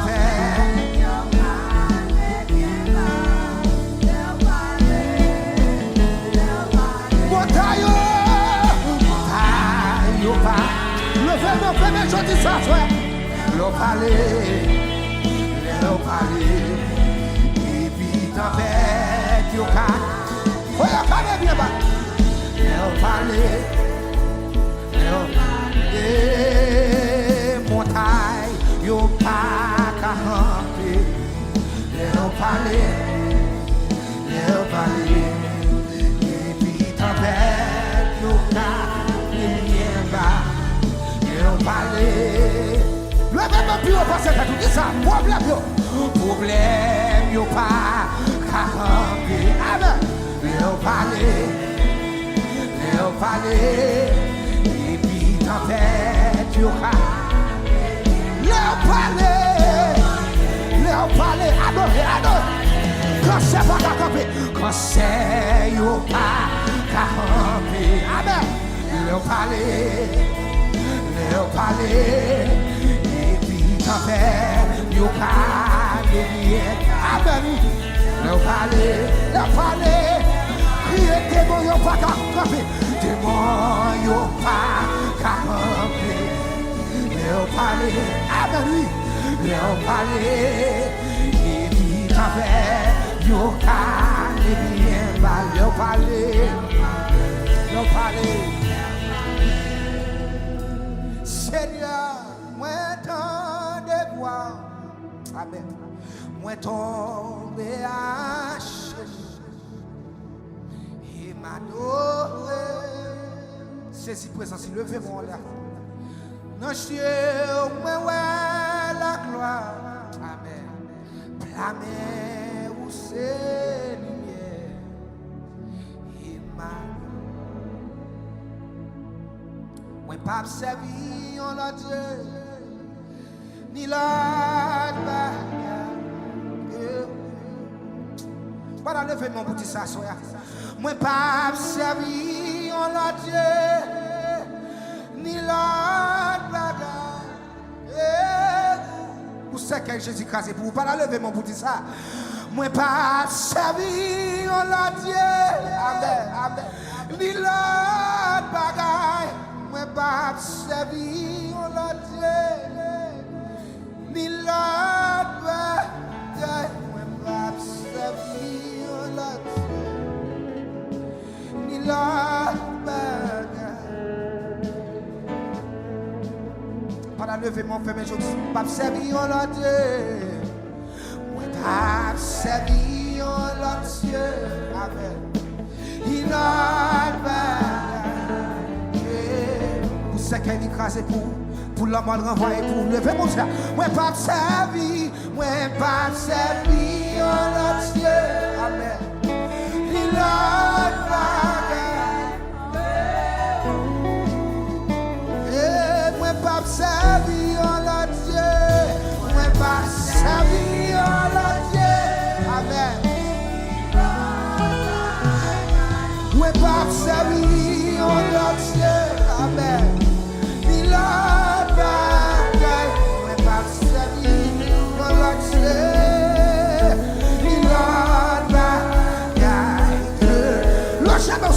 montagne, yo pas. Levez-moi, fais-moi, je dis ça, frère. Yo parler. Et puis dans yo ka. Oh, yo parler bien bas. Yo parler. Montagne, yo pas qu'à camper. Yo parler. Et puis tempête, yo ka. Bien bas. Yo parler. Levez-moi plus haut parce que tout dit ça. Problème, yo pas qu'à camper. Amen. Yo parler. Et puis tempête, yo ka. Léo parler, adore. Quand c'est pas qu'à camper, quand c'est yo pas qu'à camper. Amen. Léo parler. Et puis tempête, yo ka. Amen. Léo parler. Crier démon, yo pas qu'à camper. Démon, yo pas qu'à camper. Léo parler. Amen, oui. Léo parler. Et puis tempête, yo ka. Léo parler. Seigneur, moi tant de voir. Amen. Moi tombé à genoux et m'adorer. Saisis présence, levez-moi là. Non, cieux, moi ouais la gloire. Amen. Blâmer où c'est lumière et m'adorer. Moi pas servi en la Dieu. Ni la voilà, levez mon petit s'asseoir. Moi pas servi en la Dieu. Ni la vous savez que Jésus crasé pour vous. Pas lever mon petit ça. Moi pas servi en la Dieu. Amen. Ni la bagaille. Moi pas servi en la Dieu. Ni la bagaille. Moi pas servi en la Dieu. Ni la bagaille. Pas lever mon frère, mais je ne pas servi en la Dieu. Moi pas servi en la Dieu. Amen. Il a vous savez qu'elle est écrasée pour l'homme à renvoyer pour lever mon frère. Moi pas servi en la Dieu. Amen. Il a pas servi en la Dieu, moi pas servi en la Dieu, amen. Moi pas servi en la Dieu, amen. Il a bagaille, moi pas servi en la Dieu, il a bagaille. Lâchez-moi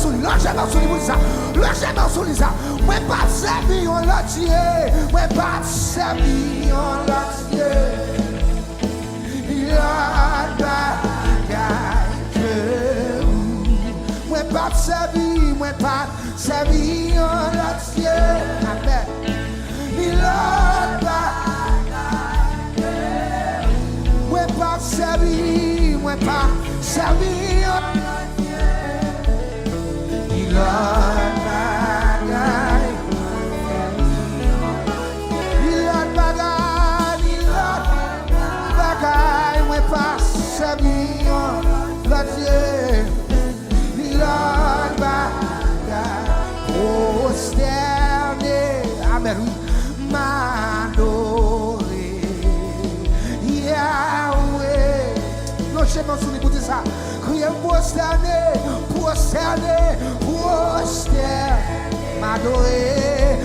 sur Lisa, moi pas servi en la Dieu, moi pas servi en la Dieu. Il a bagaille. Moi pas servi en la Dieu. Amen. Il a bagaille. Moi pas servi en la Dieu. Il a Amen. M'adorer Yahweh. Non, je m'en souviens pour dire ça. Criez prosterné prosterner, m'adorer,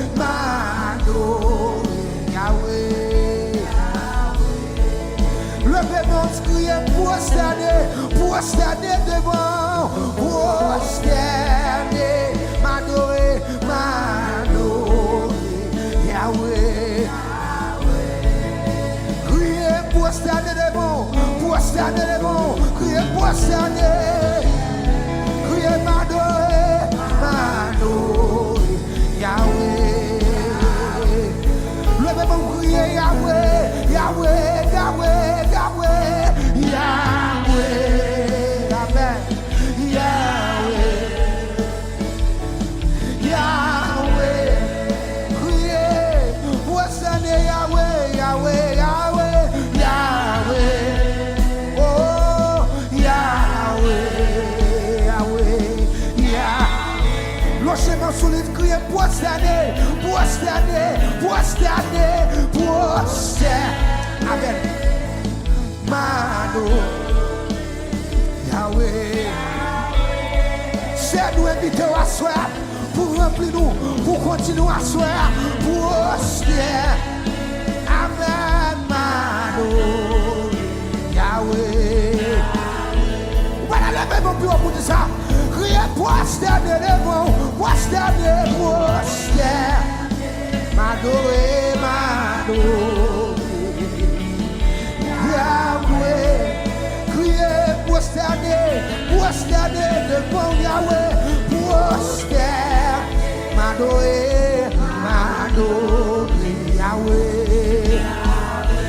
Yahweh. Levez mon crier, prosterner devant, prosterner, m'adorer, Yahweh. Crier, prosterner devant, crier, prosterner, crier, m'adorer, Yahweh. Levez mon crier, Yahweh, Yahweh, Yahweh, Yahweh, Yahweh, Amen, Yahweh, Yahweh, crier, prosterner, Yahweh, Yahweh, Yahweh, Yahweh, oh, Yahweh, Yahweh, Yahweh. Le chemin sous les crier, prosterner, prosterner, prosterner, prosterner. Amen. Mano, Yahweh. C'est nous inviter à soir pour remplir nous, pour continuer à soir, pour prosterner. Amen. Mano, Yahweh. Voilà le même bureau pour dire ça. Criez prosterner devant, prosterner, prosterner. M'adorer, Yahweh, criez, prosterner devant Yahweh, prosterner, m'adorer, Yahweh.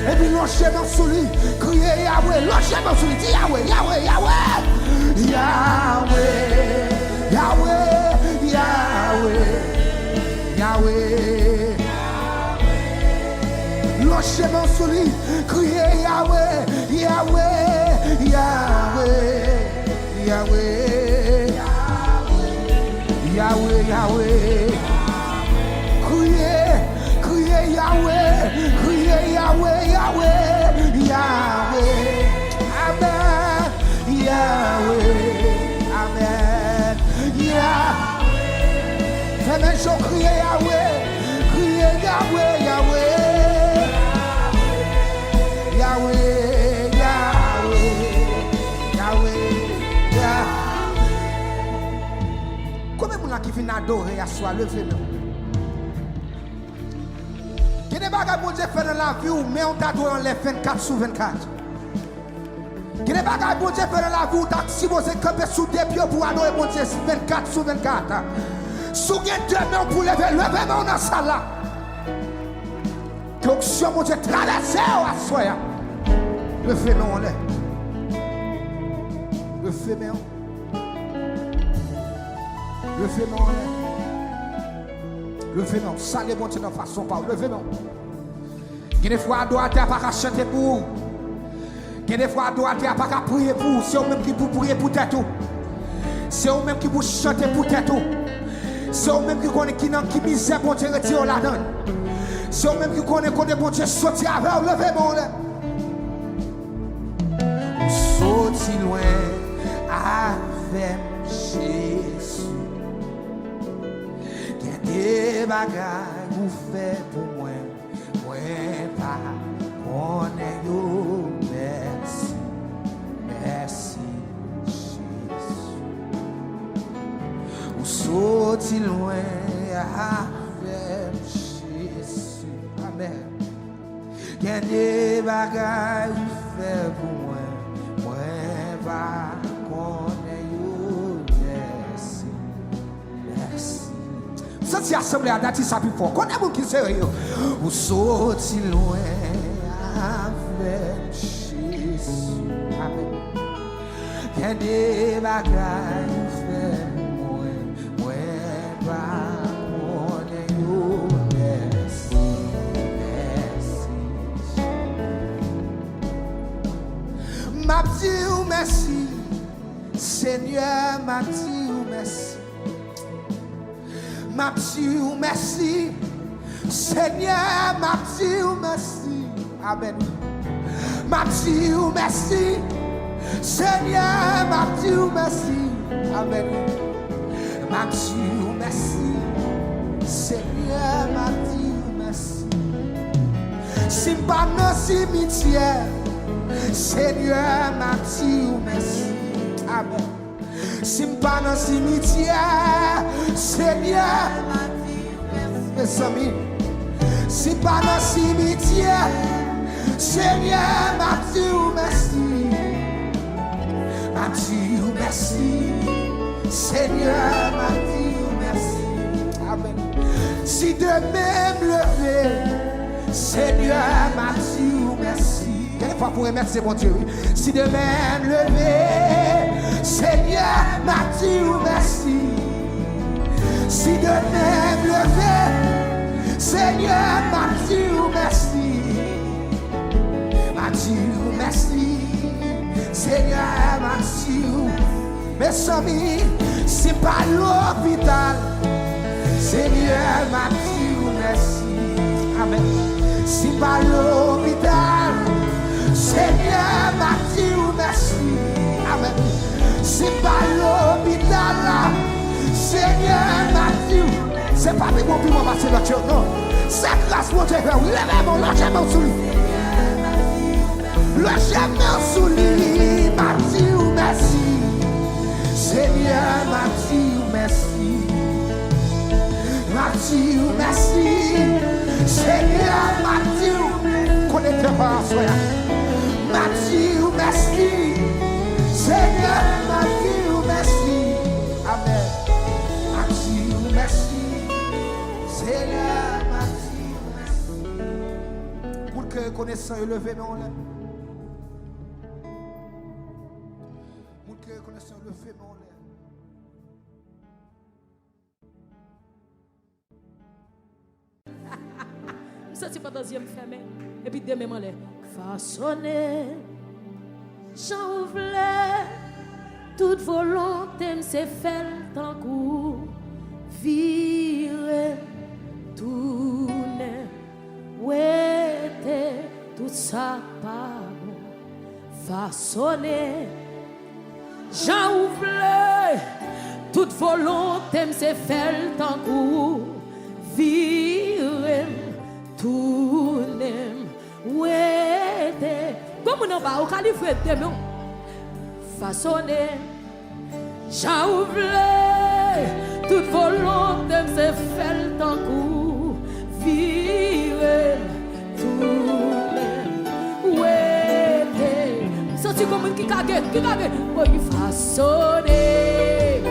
Et puis lâchez-moi sous lui, criez Yahweh, lâchez-moi sous lui, dis Yahweh, Yahweh, Yahweh, Yahweh, Yahweh, Yahweh, Yahweh. Lâchez-moi sous lui, criez Yahweh, Yahweh, Yahweh, Yahweh, Yahweh, Yahweh. Criez, criez Yahweh, criez Yahweh, Yahweh, Yahweh. Amen, Yahweh, Amen, Yahweh. Fais mes jours crier Yahweh, criez Yahweh, Yahweh. Yahweh, Yahweh, Yahweh, Yahweh. Combien de gens qui viennent adorer à soi, levez-nous. Il y a des bagages que Dieu fait dans la vie, mais on t'adore les 24 sur 24. Il y a des bagages que Dieu fait dans la vie, où t'as supposé camper sous des pieds pour adorer mon Dieu 24 sur 24. Si vous avez deux mains pour lever, levez-moi dans ça là. Que l'onction, mon Dieu, traverse à soi. Le fait non, le fait non, le fait non, le fait non, ça les monter de façon pas, le fait non. Il y a des fois à droite, à pas chanter pour. Il y a des fois à droite, à pas prier pour. C'est eux-mêmes qui pour prier pour tête. C'est eux-mêmes qui pour chanter pour tête. C'est eux-mêmes qui connaissent qui misère pour te retirer la donne. C'est eux-mêmes qui connaissent pour te sortir avec, levez mon là. Sorti loin avec Jésus. Il y a des bagages vous faites pour moi. Moi pas connais yo. Merci, merci Jésus. Vous sorti loin avec Jésus. Amen. Il y a des bagages vous faites pour moi. Ça c'est assemblée à date ça plus fort. Connais-vous qui sérieux? Vous sortez loin avec Jésus. Amen. Il y a des bagages fait moi pas merci. M'a dit merci, Seigneur, m'a dit merci. M'a dit merci, Seigneur, m'a dit merci. Amen. M'a dit merci, Seigneur, m'a dit merci. Amen. m'a dit merci. Seigneur m'a dit merci. Si pas dans cimetière, Seigneur m'a dit merci. Amen. Si pas dans cimetière, Seigneur m'a dit merci. Mes amis, si pas dans cimetière, Seigneur m'a dit merci. M'a dit merci. Seigneur m'a dit merci. Amen. Si de même levé, Seigneur m'a dit merci. Quelquefois pour remettre c'est bon Dieu. Si de même levé, Seigneur m'a dit merci. Si de même levé, Seigneur m'a dit merci. M'a dit merci. Seigneur m'a dit merci. Mes amis, c'est pas l'hôpital. Seigneur m'a dit merci. Amen. C'est pas l'hôpital. Seigneur m'a dit merci. Amen. C'est pas l'hôpital là. Seigneur m'a dit. C'est pas mes compliments passer l'autre chose, non. C'est grâce mon Dieu. Levez-moi, lâchez-moi sous lui. Lâchez-moi sous lui. M'a dit merci. Seigneur m'a dit merci. M'a dit merci. Seigneur m'a dit connaissez pas soi. M'a dit merci. Seigneur m'a dit merci. Amen. M'a dit merci. Seigneur m'a dit merci. Pour que connaissant élevé mon l'air. Pour que connaissant élevé mon l'air. Ça c'est pas deuxième fermé et puis demain m'en l'air façonner j'en voulais toute volonté me c'est faire tant coup virer tourner ouais tout ça pas bon façonner j'en voulais toute volonté me c'est faire tant coup virer tourner ouais comme on va au calife demain façonner j'ouvre toute volonté c'est faire tant coup virer tourner ouais senti comme qui cague oui façonner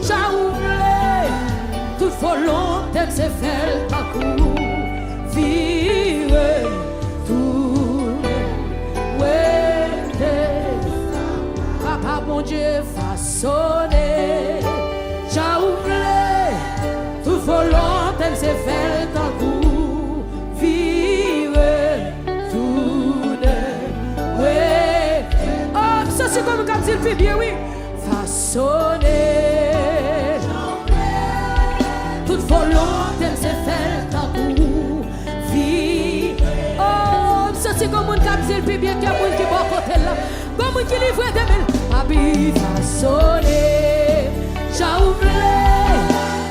j'ouvre toute volonté c'est faire tant coup virer tourner ouais papa mon Dieu façonner j'ai oublié toute volonté c'est faire tant coup virer tourner ouais oh ça c'est comme quand il fait bien oui façonner toute volonté c'est faire tant coup oh, ça c'est comme un capsule puis bien qu'il y a un qui va côté là. Comme un qui livre de mille. Habit façonné. J'ai oublié.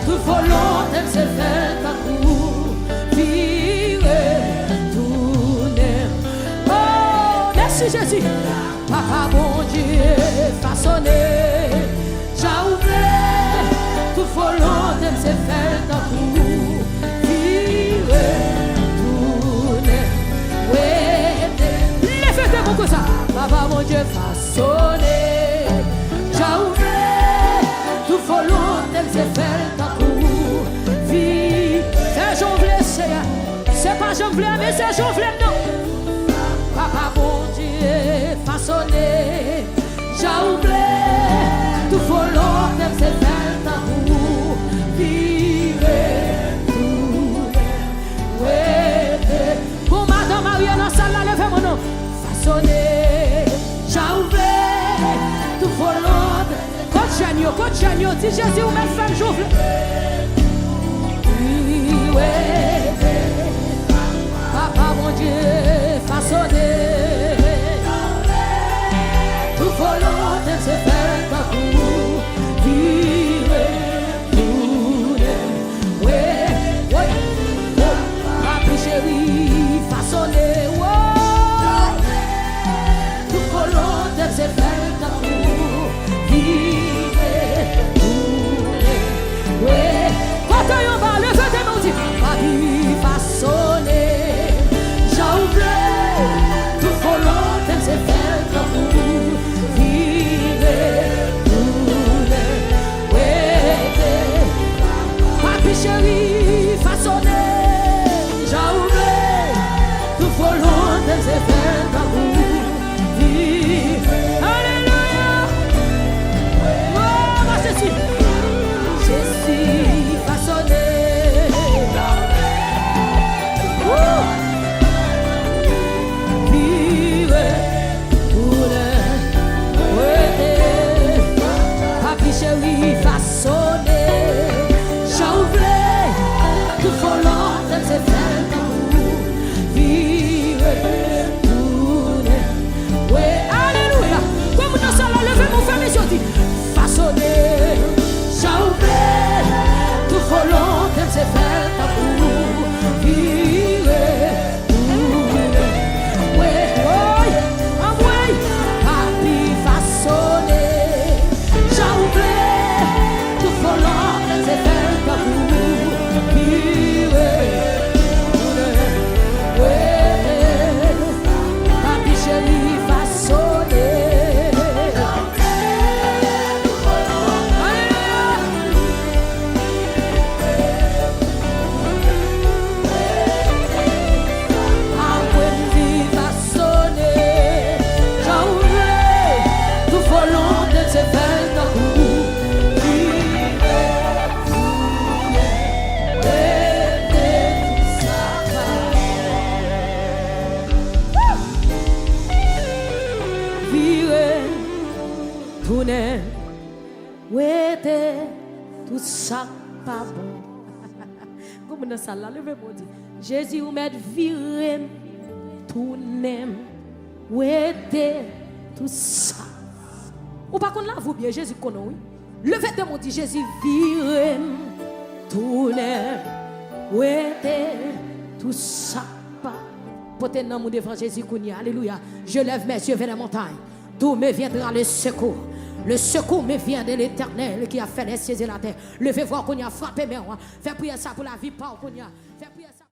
Toute volonté c'est faire ta cour. Virer, tourner. Oh, merci Jésus. Papa mon Dieu façonné. J'ai oublié. Toute volonté c'est faire ta cour. Virer. Lève-toi comme ça, papa mon Dieu façonné. J'ai ouvert toute volonté, c'est faire ta cour. Vie, c'est jonglé, c'est pas jonglé, mais c'est jonglé, non. Papa mon Dieu façonné. J'ai ouvert toute volonté, c'est faire ta cour. Vivre, pour Madame Maria dans la salle, levez mon nom. Façonné, j'ai ouvert toute volonté. Côte Janio, dis Jésus ou même femme j'ouvre. Papa mon Dieu, façonné. Toute volonté, c'est faire ta cour. Vivre, vivre, tourner. Ouais, alléluia. Comme nous sommes levés, mon frère, mais je dis, façonner, j'ouvre, tout volonté, c'est fait à vous, vivre, tourner. Ouais, ouais, ouais, papi, façonner, j'ouvre, tout volonté, c'est fait à vous, vivre, tourner. Ouais, papi, chérie, façonner. Tourner, ouais, tout ça pas bon. Comme dans ça là, levez-moi dit, Jésus ou m'aide virer, tourner, ouais, tout ça. Ou pas qu'on la vous bien, Jésus connaît, oui. Levez-moi dit, Jésus virer, tourner, ouais, tout ça pas. Portez dans mon devant Jésus connaît, alléluia. Je lève mes yeux vers la montagne. D'où me viendra le secours? Le secours me vient de l'Éternel qui a fait les cieux et la terre. Levez voir qu'on y a frappé, mais fais prier ça pour la vie, pas qu'on y a. Fais prier ça.